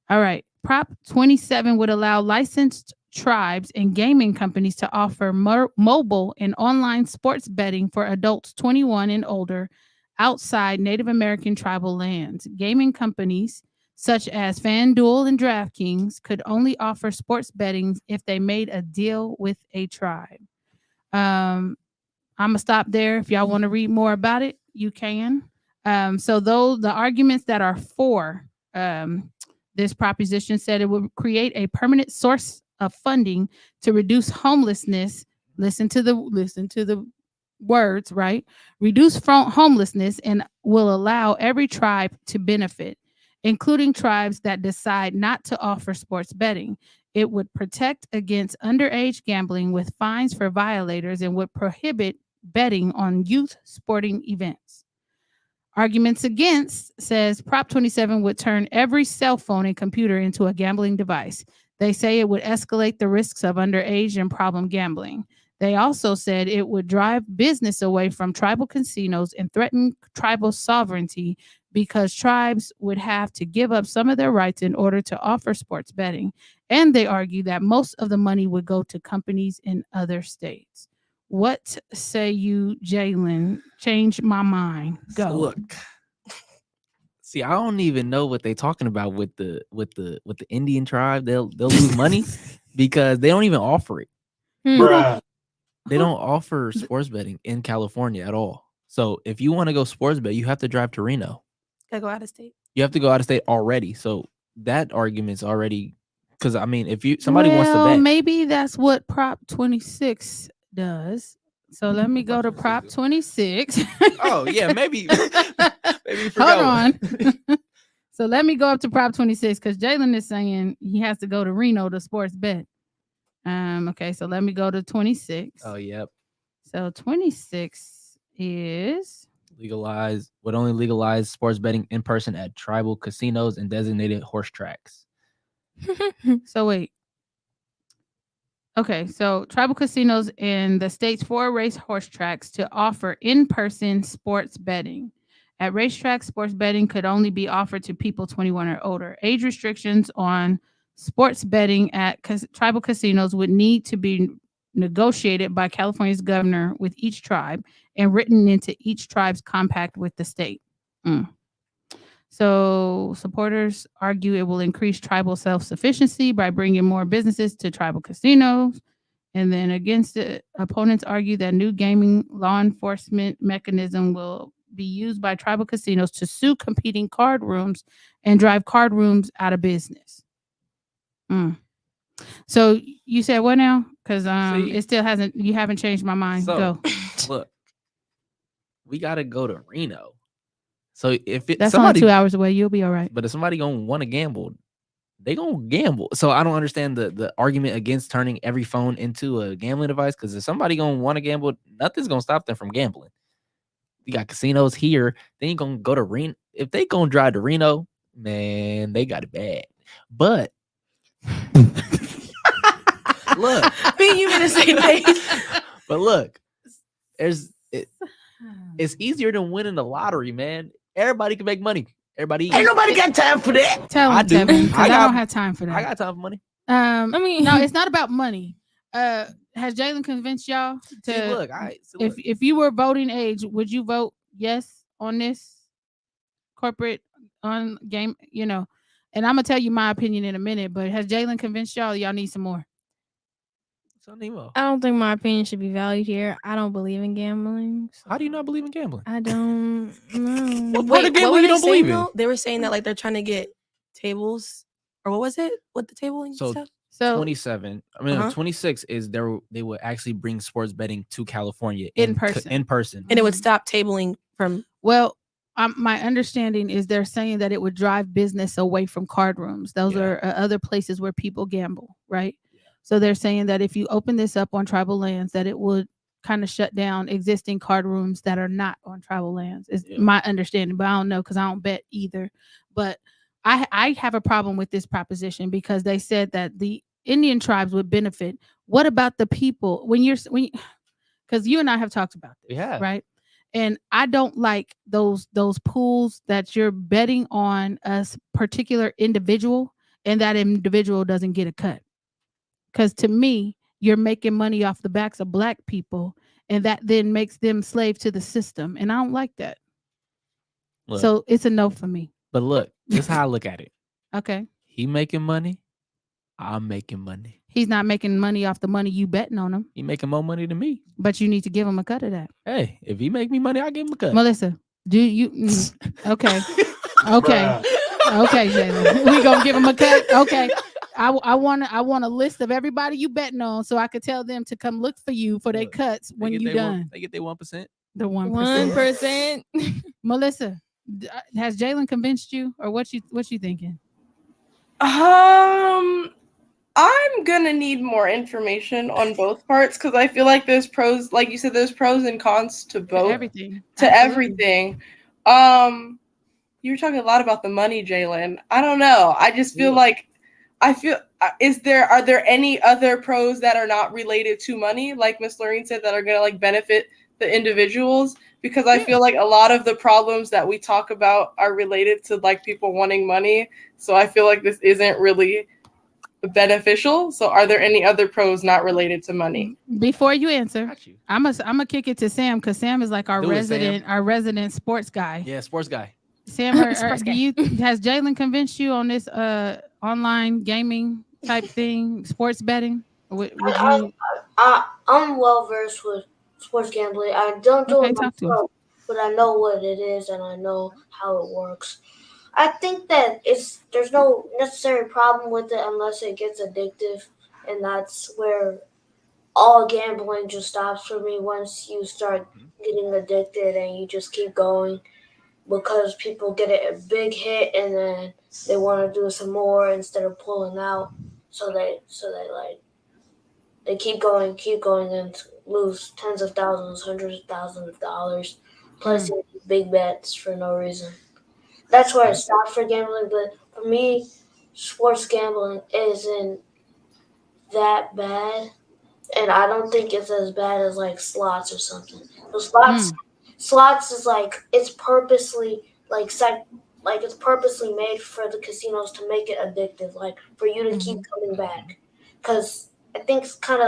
All right. Prop 27 would allow licensed tribes and gaming companies to offer mobile and online sports betting for adults 21 and older outside Native American tribal lands. Gaming companies such as FanDuel and DraftKings could only offer sports betting if they made a deal with a tribe. I'm gonna stop there. If y'all want to read more about it, you can. So though the arguments that are for this proposition said it would create a permanent source of funding to reduce homelessness. Listen to the words, right? Reduce homelessness and will allow every tribe to benefit, including tribes that decide not to offer sports betting. It would protect against underage gambling with fines for violators and would prohibit betting on youth sporting events. Arguments against says Prop 27 would turn every cell phone and computer into a gambling device. They say it would escalate the risks of underage and problem gambling. They also said it would drive business away from tribal casinos and threaten tribal sovereignty because tribes would have to give up some of their rights in order to offer sports betting. And they argue that most of the money would go to companies in other states. What say you, Jalen? Change my mind. Go. So look. See, I don't even know what they're talking about with the Indian tribe. They'll lose money because they don't even offer it. Bruh. They don't offer sports betting in California at all. So if you want to go sports bet, you have to drive to Reno. Gotta go out of state. You have to go out of state already. So that argument's already, because I mean, if somebody wants to bet, maybe that's what Prop 26 does. So let me go to Prop 26. Oh yeah, maybe you forgot. Hold on. So let me go up to Prop 26 because Jalen is saying he has to go to Reno to sports bet. Okay, so let me go to 26. Oh yep. So 26 is would only legalize sports betting in person at tribal casinos and designated horse tracks. So wait. Okay, so tribal casinos in the state's 4 race horse tracks to offer in-person sports betting. At racetracks, sports betting could only be offered to people 21 or older. Age restrictions on sports betting at tribal casinos would need to be negotiated by California's governor with each tribe and written into each tribe's compact with the state. So supporters argue it will increase tribal self-sufficiency by bringing more businesses to tribal casinos. And then against it, opponents argue that new gaming law enforcement mechanism will be used by tribal casinos to sue competing card rooms and drive card rooms out of business. So you said what now? Because it still hasn't. You haven't changed my mind. So, Go. Look, we gotta go to Reno. So if That's only 2 hours away, you'll be all right. But if somebody gonna want to gamble, they gonna gamble. So I don't understand the argument against turning every phone into a gambling device. Because if somebody gonna want to gamble, nothing's gonna stop them from gambling. You got casinos here. Then you gonna go to Reno. If they gonna drive to Reno, man, they got it bad. But look, Me and you in the same place. but look, it's easier than winning the lottery, man. Everybody can make money. Everybody Ain't nobody got time for that. Tell I him, do. Tevin, 'cause I got- don't have time for that. I got time for money. I mean, no, it's not about money. Has Jalen convinced y'all to? See, look, if you were voting age, would you vote yes on this corporate on game? You know, and I'm gonna tell you my opinion in a minute. But has Jalen convinced y'all? Y'all need some more. I don't think my opinion should be valued here. I don't believe in gambling. How do you not believe in gambling? I don't know. What part of what gambling were you they don't saying believe in? though? They were saying that like they're trying to get tables, or what was it? What the tabling So stuff? So 27. I mean, Uh-huh. 26 is they would actually bring sports betting to California In person. In person. And it would stop tabling from. well, my understanding is they're saying that it would drive business away from card rooms. Those Yeah. are other places where people gamble, right? So they're saying that if you open this up on tribal lands, that it would kind of shut down existing card rooms that are not on tribal lands. Is my understanding, but I don't know because I don't bet either. But I have a problem with this proposition because they said that the Indian tribes would benefit. What about the people when because you and I have talked about this, We have. right? And I don't like those pools that you're betting on a particular individual and that individual doesn't get a cut. Because to me, you're making money off the backs of black people, and that then makes them slave to the system, and I don't like that. Look, So it's a no for me. but look, this is how I look at it. Okay, He making money. I'm making money. he's not making money off the money you betting on him, He making more money than me. but you need to give him a cut of that. Hey, if he make me money, I give him a cut. Melissa, do you? Okay, okay, okay, Jalen. We gonna give him a cut. Okay, I want a list of everybody you betting on, so I could tell them to come look for you for their Look, cuts when you done. They get their 1%. The 1%. 1%. Melissa, has Jalen convinced you, or what you thinking? I'm gonna need more information on both parts because I feel like there's pros, like you said, there's pros and cons to both. Everything. To Absolutely. everything. You were talking a lot about the money, Jalen. I don't know. I just feel like are there any other pros that are not related to money, like Miss Lorraine said, that are gonna like benefit the individuals? Because I feel like a lot of the problems that we talk about are related to like people wanting money. So I feel like this isn't really beneficial. So are there any other pros not related to money? Before you answer, I'm gonna kick it to Sam because Sam is like our Do it, Sam. resident sports guy. Yeah, sports guy. Sam, has Jalen convinced you on this online gaming type thing, sports betting? Would you? I'm well versed with sports gambling. I don't do it talk to him. myself, but I know what it is and I know how it works. I think that there's no necessary problem with it unless it gets addictive, and that's where all gambling just stops for me once you start getting addicted and you just keep going because people get a big hit and then they want to do some more instead of pulling out. So they keep going and lose tens of thousands, hundreds of thousands of dollars, placing big bets for no reason. That's where it stops for gambling. But for me, sports gambling isn't that bad, and I don't think it's as bad as like slots or something. So slots is like it's purposely it's purposely made for the casinos to make it addictive, like for you to keep coming back. Because I think it's kind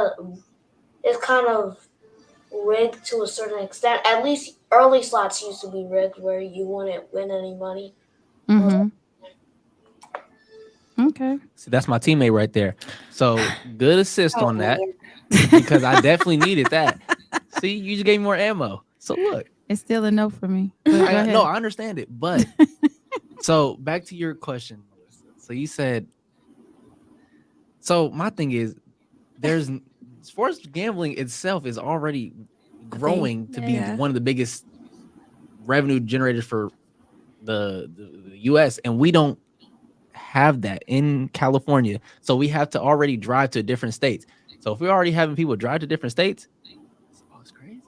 of rigged to a certain extent. At least early slots used to be rigged where you wouldn't win any money. Okay. See, that's my teammate right there. So good assist on that because I definitely needed that. See, you just gave me more ammo. So look, it's still a no for me. Go ahead. No, I understand it, but so back to your question, Melissa. So you said. So my thing is, there's sports gambling itself is already growing to be one of the biggest revenue generators for the U.S. and we don't have that in California, so we have to already drive to different states. So if we're already having people drive to different states, it's crazy.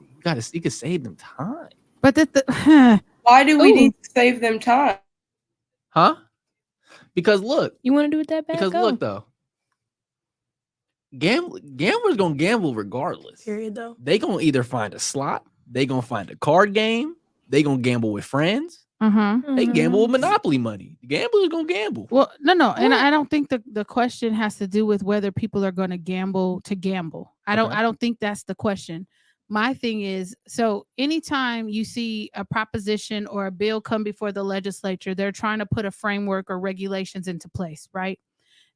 You could save them time. But why do we need to save them time? Huh? Because look, you want to do it that bad? Because look though, gamblers gonna gamble regardless. Period though. They gonna either find a slot, they gonna find a card game, they gonna gamble with friends. They gamble with Monopoly money. The gamblers gonna gamble. Well, no, and I don't think the question has to do with whether people are going to gamble to gamble. I don't think that's the question. My thing is, so anytime you see a proposition or a bill come before the legislature, they're trying to put a framework or regulations into place, right?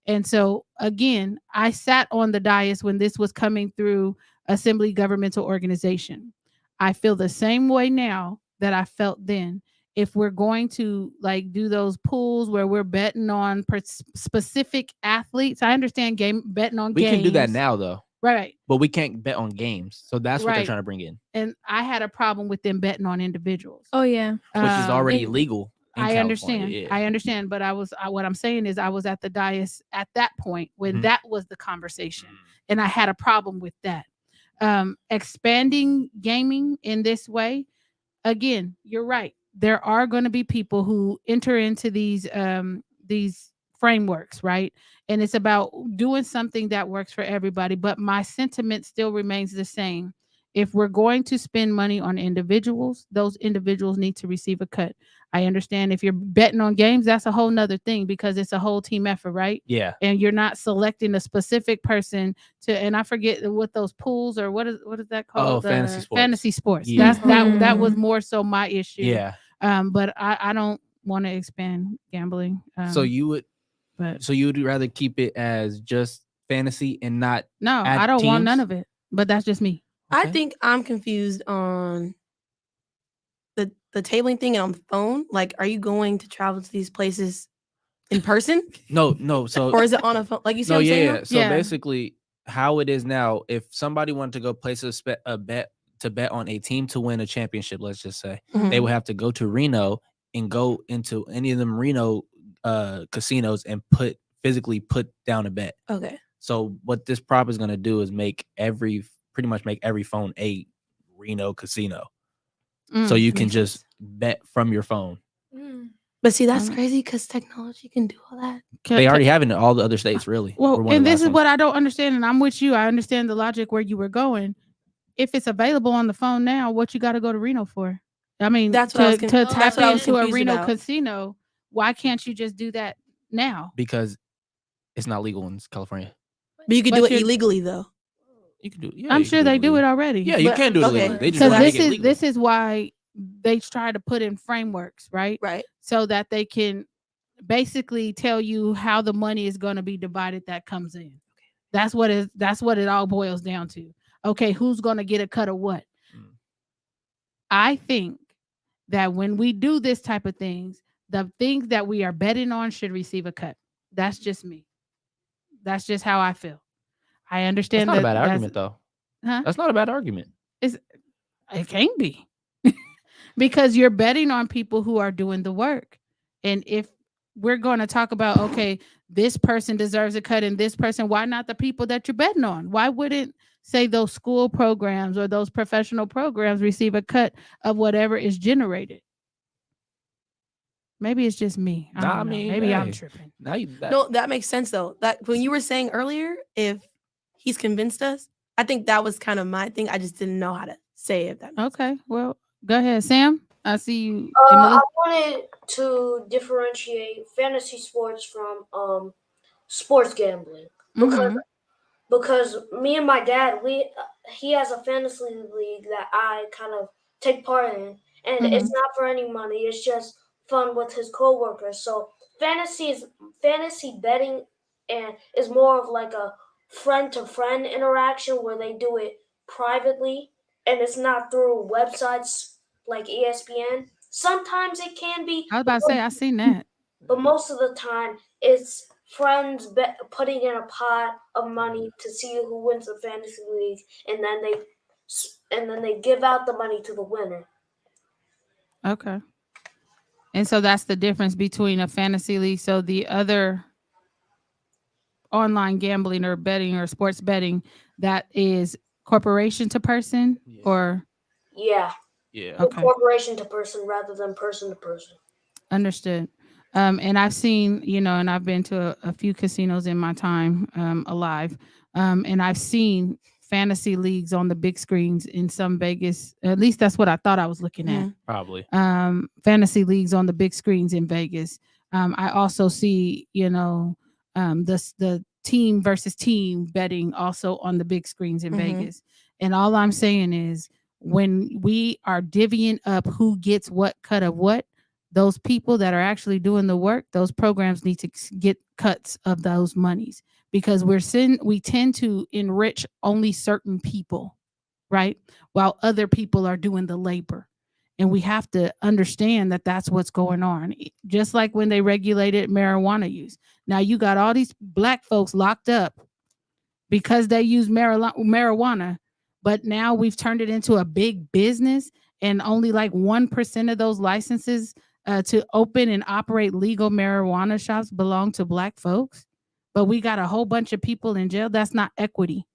And so again, I sat on the dais when this was coming through Assembly Governmental Organization. I feel the same way now that I felt then. If we're going to like do those pools where we're betting on specific athletes, I understand betting on games. We can do that now though. Right. But we can't bet on games. So that's what they're trying to bring in. And I had a problem with them betting on individuals. Oh yeah. Which is already illegal. I understand. Yeah. I understand. But what I'm saying is I was at the dais at that point when that was the conversation. And I had a problem with that. Expanding gaming in this way, again, you're right. There are going to be people who enter into these these frameworks, right? And it's about doing something that works for everybody. But my sentiment still remains the same. If we're going to spend money on individuals, those individuals need to receive a cut. I understand if you're betting on games, that's a whole nother thing because it's a whole team effort, right? Yeah. And you're not selecting a specific person to, and I forget what those pools or what is that called? Fantasy sports. Fantasy sports. Yeah. That was more so my issue. Yeah. But I don't want to expand gambling. So you would but so you would rather keep it as just fantasy and not no, add I don't want teams? none of it. But that's just me. I Okay. think I'm confused on the tabling thing and on the phone. Like, are you going to travel to these places in person? No. So Or is it on a phone? Like, you see no, what I'm saying? yeah. though? So Yeah. basically, how it is now, if somebody wanted to go place a bet to bet on a team to win a championship, let's just say, Mhm. they would have to go to Reno and go into any of them Reno casinos and physically put down a bet. Okay. So what this prop is going to do is pretty much make every phone a Reno casino. So you can makes just bet from your phone. But see, that's Mhm. crazy because technology can do all that. They already have it in all the other states, really. Well, We're one of and the this last is what ones. I don't understand, and I'm with you. I understand the logic where you were going. If it's available on the phone now, what you got to go to Reno for? I mean, That's what I was to that's tap what I was into a confused Reno about. casino, why can't you just do that now? Because it's not legal in California. But you could But do it you're- illegally, though. You can do it. Yeah, I'm you can sure they do it legally. already. Yeah, you But- can do it okay. legally. They just Because want to make it legal. this is why they try to put in frameworks, right? Right. So that they can basically tell you how the money is going to be divided that comes in. That's what it all boils down to. Okay, who's going to get a cut of what? Mm. I think that when we do this type of things, the things that we are betting on should receive a cut. That's just me. That's just how I feel. I That's understand not that a bad argument, though. Huh? That's not a bad argument. It can't be. Because you're betting on people who are doing the work. And if we're going to talk about, okay, this person deserves a cut and this person, why not the people that you're betting on? Why wouldn't, say, those school programs or those professional programs receive a cut of whatever is generated? Maybe it's just me. I Nah, don't I know. mean, Maybe I'm hey. tripping. Now No, that makes sense, though. That when you were saying earlier, if he's convinced us, I think that was kind of my thing. I just didn't know how to say it. That makes Okay, well, go ahead, Sam. I see you. I wanted to differentiate fantasy sports from sports gambling because me and my dad, he has a fantasy league that I kind of take part in, and it's not for any money. It's just fun with his coworkers. So fantasy betting and is more of like a friend to friend interaction where they do it privately, and it's not through websites like ESPN. Sometimes it can be. I was about to say, I seen that. But most of the time, it's friends putting in a pot of money to see who wins the fantasy league, and then they give out the money to the winner. Okay. And so that's the difference between a fantasy league. So the other online gambling or betting or sports betting, that is corporation to person or Yeah. Okay. Corporation to person rather than person to person. Understood. And I've seen, and I've been to a few casinos in my time alive. And I've seen fantasy leagues on the big screens in some Vegas. At least that's what I thought I was looking at. Probably. Fantasy leagues on the big screens in Vegas. I also see, the team versus team betting also on the big screens in Vegas. And all I'm saying is when we are divvying up who gets what cut of what, those people that are actually doing the work, those programs need to get cuts of those monies because we tend to enrich only certain people, right? While other people are doing the labor. And we have to understand that that's what's going on. Just like when they regulated marijuana use. Now you got all these black folks locked up because they use marijuana, but now we've turned it into a big business and only like 1% of those licenses to open and operate legal marijuana shops belong to black folks. But we got a whole bunch of people in jail. That's not equity.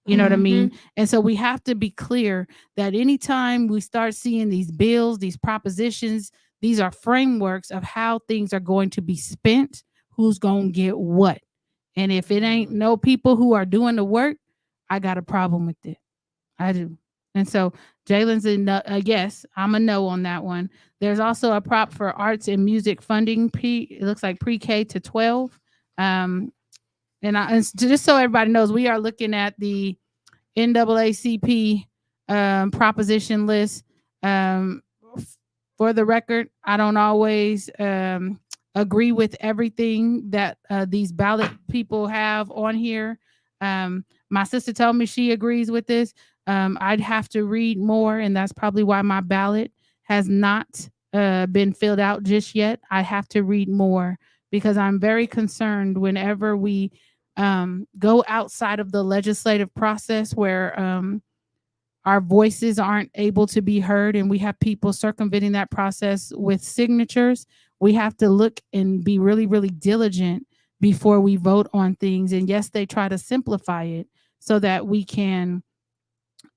You know what I mean? And so we have to be clear that anytime we start seeing these bills, these propositions, these are frameworks of how things are going to be spent, who's going to get what. And if it ain't no people who are doing the work, I got a problem with it. I do. And so Jalen's a yes. I'm a no on that one. There's also a prop for arts and music funding. It looks like pre-K to 12. And just so everybody knows, we are looking at the NAACP proposition list. For the record, I don't always agree with everything that these ballot people have on here. My sister told me she agrees with this. I'd have to read more, and that's probably why my ballot has not been filled out just yet. I have to read more because I'm very concerned whenever we go outside of the legislative process where our voices aren't able to be heard and we have people circumventing that process with signatures. We have to look and be really, really diligent before we vote on things. And yes, they try to simplify it so that we can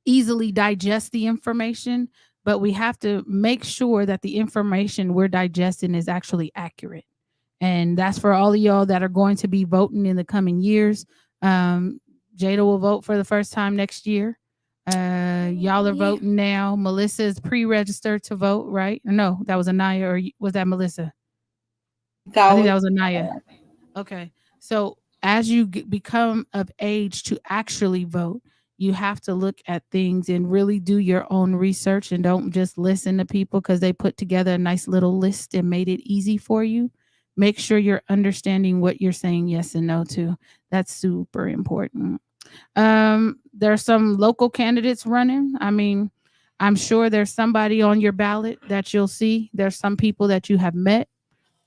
easily digest the information, but we have to make sure that the information we're digesting is actually accurate. And that's for all of y'all that are going to be voting in the coming years. Jada will vote for the first time next year. Y'all are voting now. Melissa is pre-registered to vote, right? No, that was Anaya, or was that Melissa? I think that was Anaya. Okay. So as you become of age to actually vote, you have to look at things and really do your own research and don't just listen to people because they put together a nice little list and made it easy for you. Make sure you're understanding what you're saying yes and no to. That's super important. There's some local candidates running. I mean, I'm sure there's somebody on your ballot that you'll see. There's some people that you have met.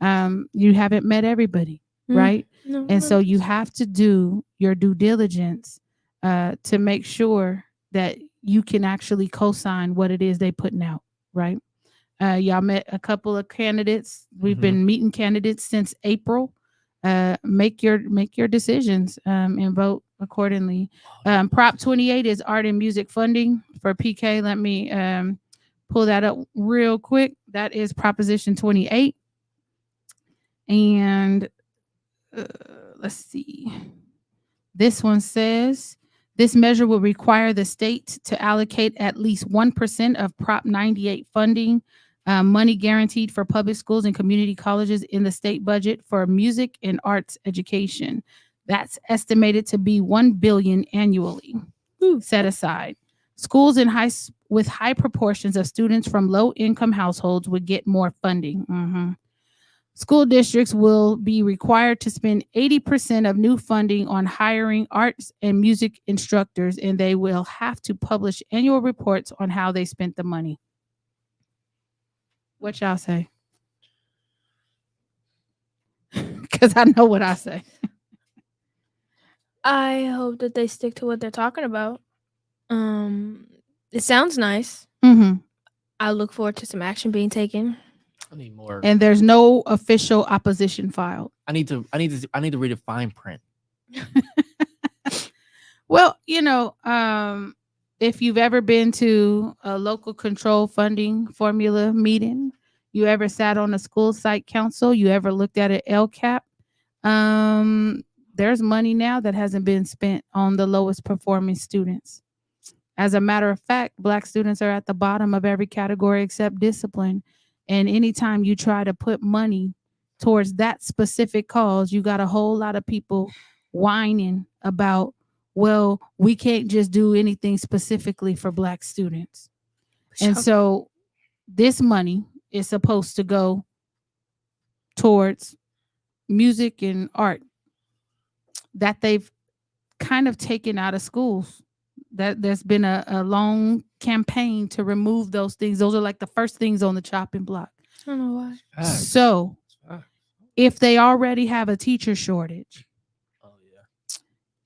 You haven't met everybody, right? No, And so you have to do your due diligence to make sure that you can actually co-sign what it is they're putting out, right? Y'all met a couple of candidates. We've been meeting candidates since April. Make your decisions and vote accordingly. Prop 28 is art and music funding for PK. Let me pull that up real quick. That is Proposition 28. And let's see. This one says, this measure will require the state to allocate at least 1% of Prop 98 funding, money guaranteed for public schools and community colleges in the state budget for music and arts education. That's estimated to be $1 billion annually set aside. Schools with high proportions of students from low-income households would get more funding. School districts will be required to spend 80% of new funding on hiring arts and music instructors, and they will have to publish annual reports on how they spent the money. What y'all say? Because I know what I say. I hope that they stick to what they're talking about. It sounds nice. I look forward to some action being taken. I need more. And there's no official opposition filed. I need to read a fine print. Well, if you've ever been to a local control funding formula meeting, you ever sat on a school site council, you ever looked at an LCAP, there's money now that hasn't been spent on the lowest performing students. As a matter of fact, Black students are at the bottom of every category except discipline. And anytime you try to put money towards that specific cause, you got a whole lot of people whining about, well, we can't just do anything specifically for Black students. And so this money is supposed to go towards music and art that they've kind of taken out of schools. That there's been a long campaign to remove those things. Those are like the first things on the chopping block. I don't know why. So if they already have a teacher shortage,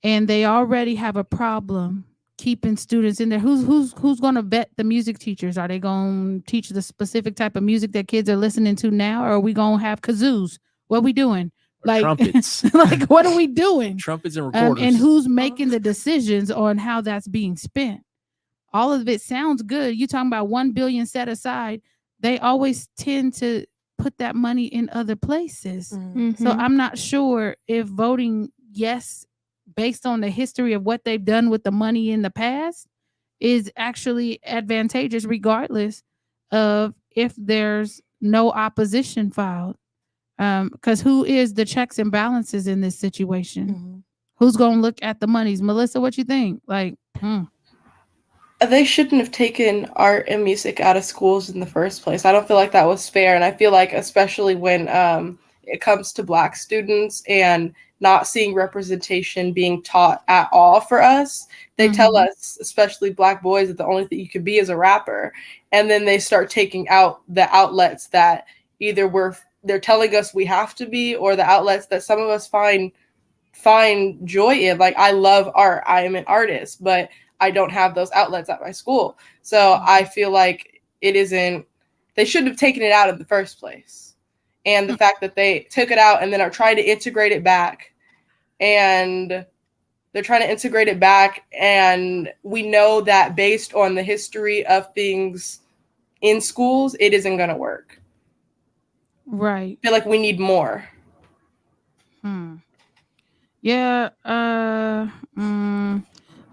and they already have a problem keeping students in there, who's going to vet the music teachers? Are they going to teach the specific type of music that kids are listening to now, or are we going to have kazoos? What are we doing? Like trumpets. Like, what are we doing? Trumpets and recorders. And who's making the decisions on how that's being spent? All of it sounds good. You talking about $1 billion set aside. They always tend to put that money in other places. Mhm. So Mhm. I'm not sure if voting yes based on the history of what they've done with the money in the past is actually advantageous regardless of if there's no opposition filed. Because who is the checks and balances in this situation? Mhm. Who's gonna look at the monies? Melissa, what you think? Like, They shouldn't have taken art and music out of schools in the first place. I don't feel like that was fair, and I feel like especially when it comes to Black students and not seeing representation being taught at all for us, they tell Mhm. us, especially Black boys, that the only thing you can be is a rapper, and then they start taking out the outlets that either they're telling us we have to be, or the outlets that some of us find joy in. Like, I love art, I am an artist, but I don't have those outlets at my school. So I feel like they shouldn't have taken it out in the first place. And the fact that they took it out and then are trying to integrate it back, and we know that based on the history of things in schools, it isn't going to work. Right. I feel like we need more. Yeah.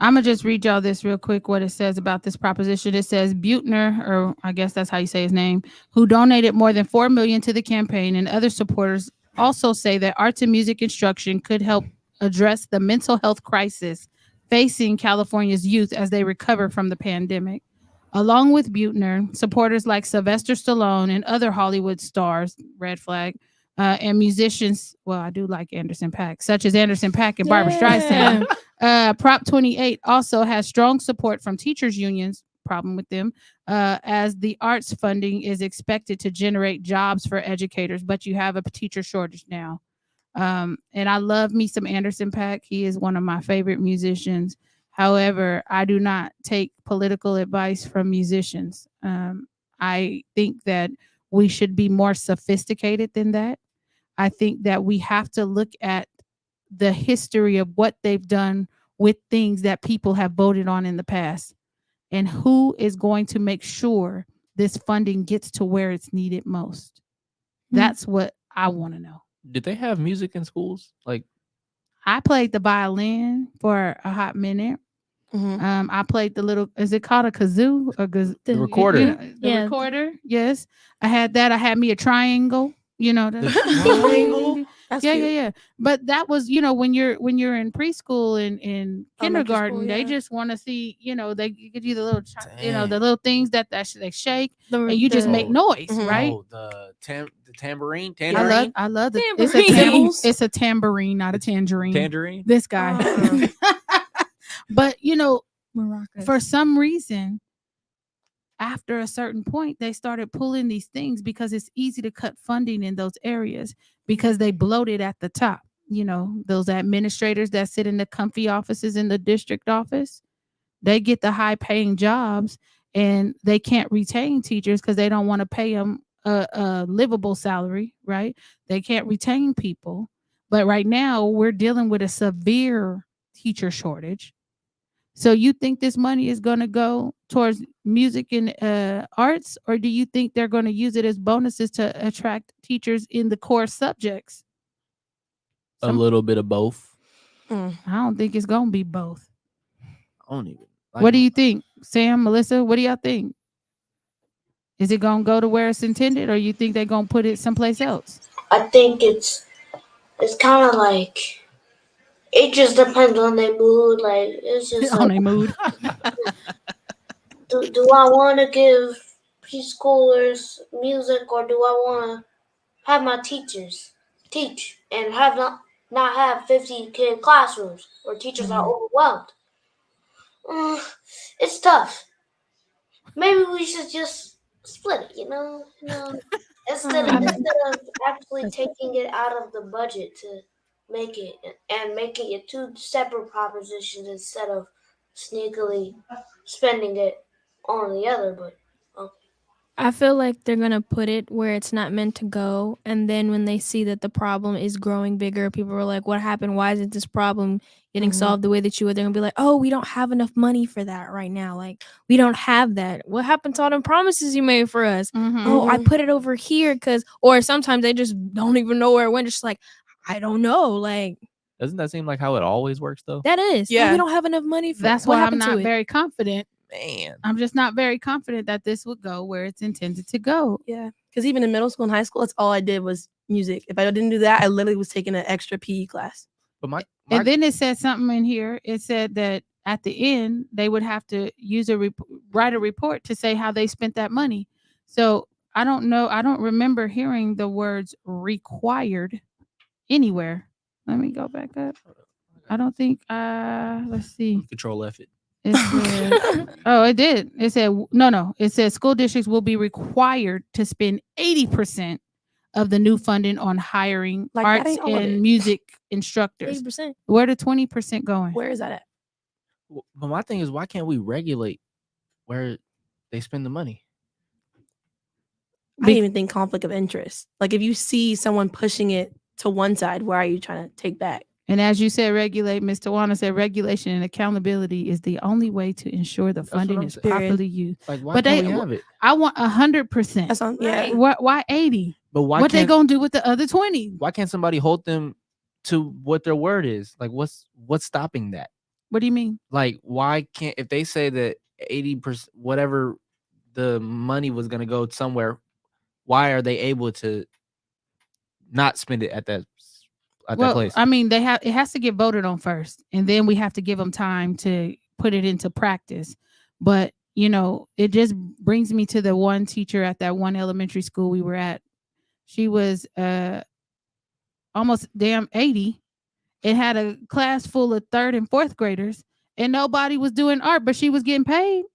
I'm gonna just read y'all this real quick. What it says about this proposition. It says Buettner, or I guess that's how you say his name, who donated more than $4 million to the campaign, and other supporters also say that arts and music instruction could help address the mental health crisis facing California's youth as they recover from the pandemic. Along with Buettner, supporters like Sylvester Stallone and other Hollywood stars, red flag, and musicians, well, I do like Anderson .Paak, such as Anderson .Paak and Barbara Streisand. Prop 28 also has strong support from teachers' unions, problem with them, as the arts funding is expected to generate jobs for educators, but you have a teacher shortage now. And I love me some Anderson .Paak. He is one of my favorite musicians. However, I do not take political advice from musicians. I think that we should be more sophisticated than that. I think that we have to look at the history of what they've done with things that people have voted on in the past, and who is going to make sure this funding gets to where it's needed most. That's what I want to know. Did they have music in schools? Like, I played the violin for a hot minute. I played the little, is it called a kazoo? Or the recorder. the recorder. Yes. I had that. I had me a triangle. The triangle? That's Yeah, cute. yeah. But that was, when you're in preschool and in kindergarten, school, they yeah. just want to see, they give you the little, the little things that they shake, The- and you just make the- noise, Mhm. right? Oh, the tambourine. I love the Tambourine. it's a tambourine, not a tangerine. Tangerine. This guy. But Maracas. for some reason, after a certain point, they started pulling these things because it's easy to cut funding in those areas because they bloated at the top. Those administrators that sit in the comfy offices in the district office, they get the high paying jobs, and they can't retain teachers because they don't want to pay them a livable salary, right? They can't retain people. But right now, we're dealing with a severe teacher shortage. So you think this money is going to go towards music and arts, or do you think they're going to use it as bonuses to attract teachers in the core subjects? A little bit of both. I don't think it's going to be both. I don't even. What do you think, Sam, Melissa? What do y'all think? Is it going to go to where it's intended, or you think they're going to put it someplace else? I think it's kind of like, it just depends on their mood. Like, it's just On like, their mood. do I want to give preschoolers music, or do I want to have my teachers teach and have not have 50 kid classrooms where teachers are overwhelmed? It's tough. Maybe we should just split it, instead of actually taking it out of the budget to make it, and making it two separate propositions instead of sneakily spending it on the other. But I feel like they're gonna put it where it's not meant to go, and then when they see that the problem is growing bigger, people are like, "What happened? Why isn't this problem getting solved the way that you would?" They're gonna be like, "Oh, we don't have enough money for that right now. Like, we don't have that. What happened to all them promises you made for us? Oh, I put it over here because." Or sometimes they just don't even know where it went. Just like, I don't know. Like Doesn't that seem like how it always works though? that is. Oh, Yeah. we don't have enough money for. That's what why I'm happened to not it? very confident. Man. I'm just not very confident that this would go where it's intended to go. Yeah, because even in middle school and high school, that's all I did was music. If I didn't do that, I literally was taking an extra PE class. But my And then it said something in here. It said that at the end they would have to use write a report to say how they spent that money. So I don't know. I don't remember hearing the words required anywhere. Let me go back up. I don't think. Let's see. Control F it. It said, oh, it did. It said no. It says school districts will be required to spend 80% of the new funding on hiring Like, that arts ain't all of and it. music instructors. 80%. Where the 20% going? Where is that at? But my thing is, why can't we regulate where they spend the money? I didn't even think conflict of interest. Like if you see someone pushing it to one side, why are you trying to take back? And as you said, regulate. Mr. Warner said regulation and accountability is the only way to ensure the what funding I'm is saying. properly used. Like, why But can't they, we have it? I want 100%. That's on, yeah. Why 80? But why What they can't gonna do with the other 20? why can't somebody hold them to what their word is? Like, what's stopping that? What do you mean? Like, why can't, if they say that 80%, whatever the money was going to go somewhere, why are they able to not spend it at that place? I mean, it has to get voted on first, and then we have to give them time to put it into practice. But it just brings me to the one teacher at that one elementary school we were at. She was almost damn 80. It had a class full of 3rd and 4th graders, and nobody was doing art, but she was getting paid.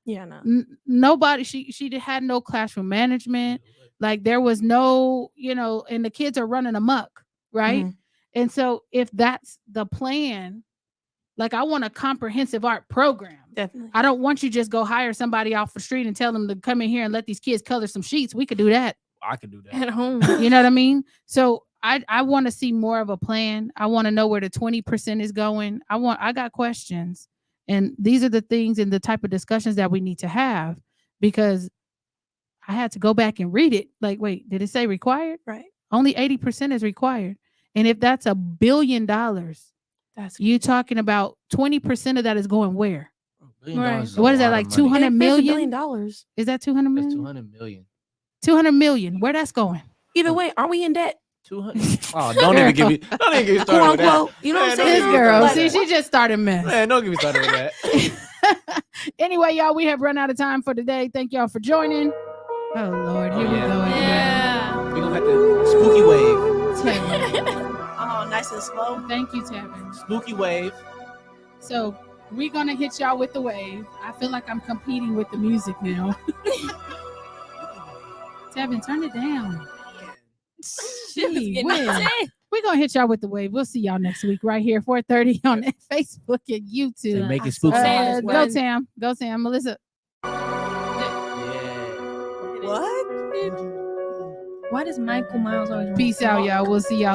Yeah, no. Nobody. She had no classroom management. Like there was no, and the kids are running amok, right? And so if that's the plan, like I want a comprehensive art program. Definitely. I don't want you just go hire somebody off the street and tell them to come in here and let these kids color some sheets. We could do that I could do that at home. You know what I mean? So I want to see more of a plan. I want to know where the 20% is going. I got questions. And these are the things and the type of discussions that we need to have, because I had to go back and read it. Like, wait, did it say required? Right. Only 80% is required. And if that's $1 billion, you talking about 20% of that is going where? $1 billion is a What is that, lot like of money. 200 $1 million? billion. Is that 200 That's million? 200 million. 200 million. Where that's going? Either way, aren't we in debt? 200. Oh, don't even give me started with Quote, that. unquote. You know what I'm Man, saying? This girl. Like See, that. she just started mess. Man, don't get me started with that. Anyway, y'all, we have run out of time for today. Thank y'all for joining. Oh, Lord. Here we go again. Yeah. We're gonna have to spooky wave. Oh, nice and slow. Thank you, Tevin. Spooky wave. So we're going to hit y'all with the wave. I feel like I'm competing with the music now. Tevin, turn it down. Gee, we're going to hit y'all with the wave. We'll see y'all next week right here, 4:30 on Facebook and YouTube. To make it spooky. Go, Tam. Go, Tam. Melissa. What? Why does Michael Miles always Peace out, y'all. We'll see y'all.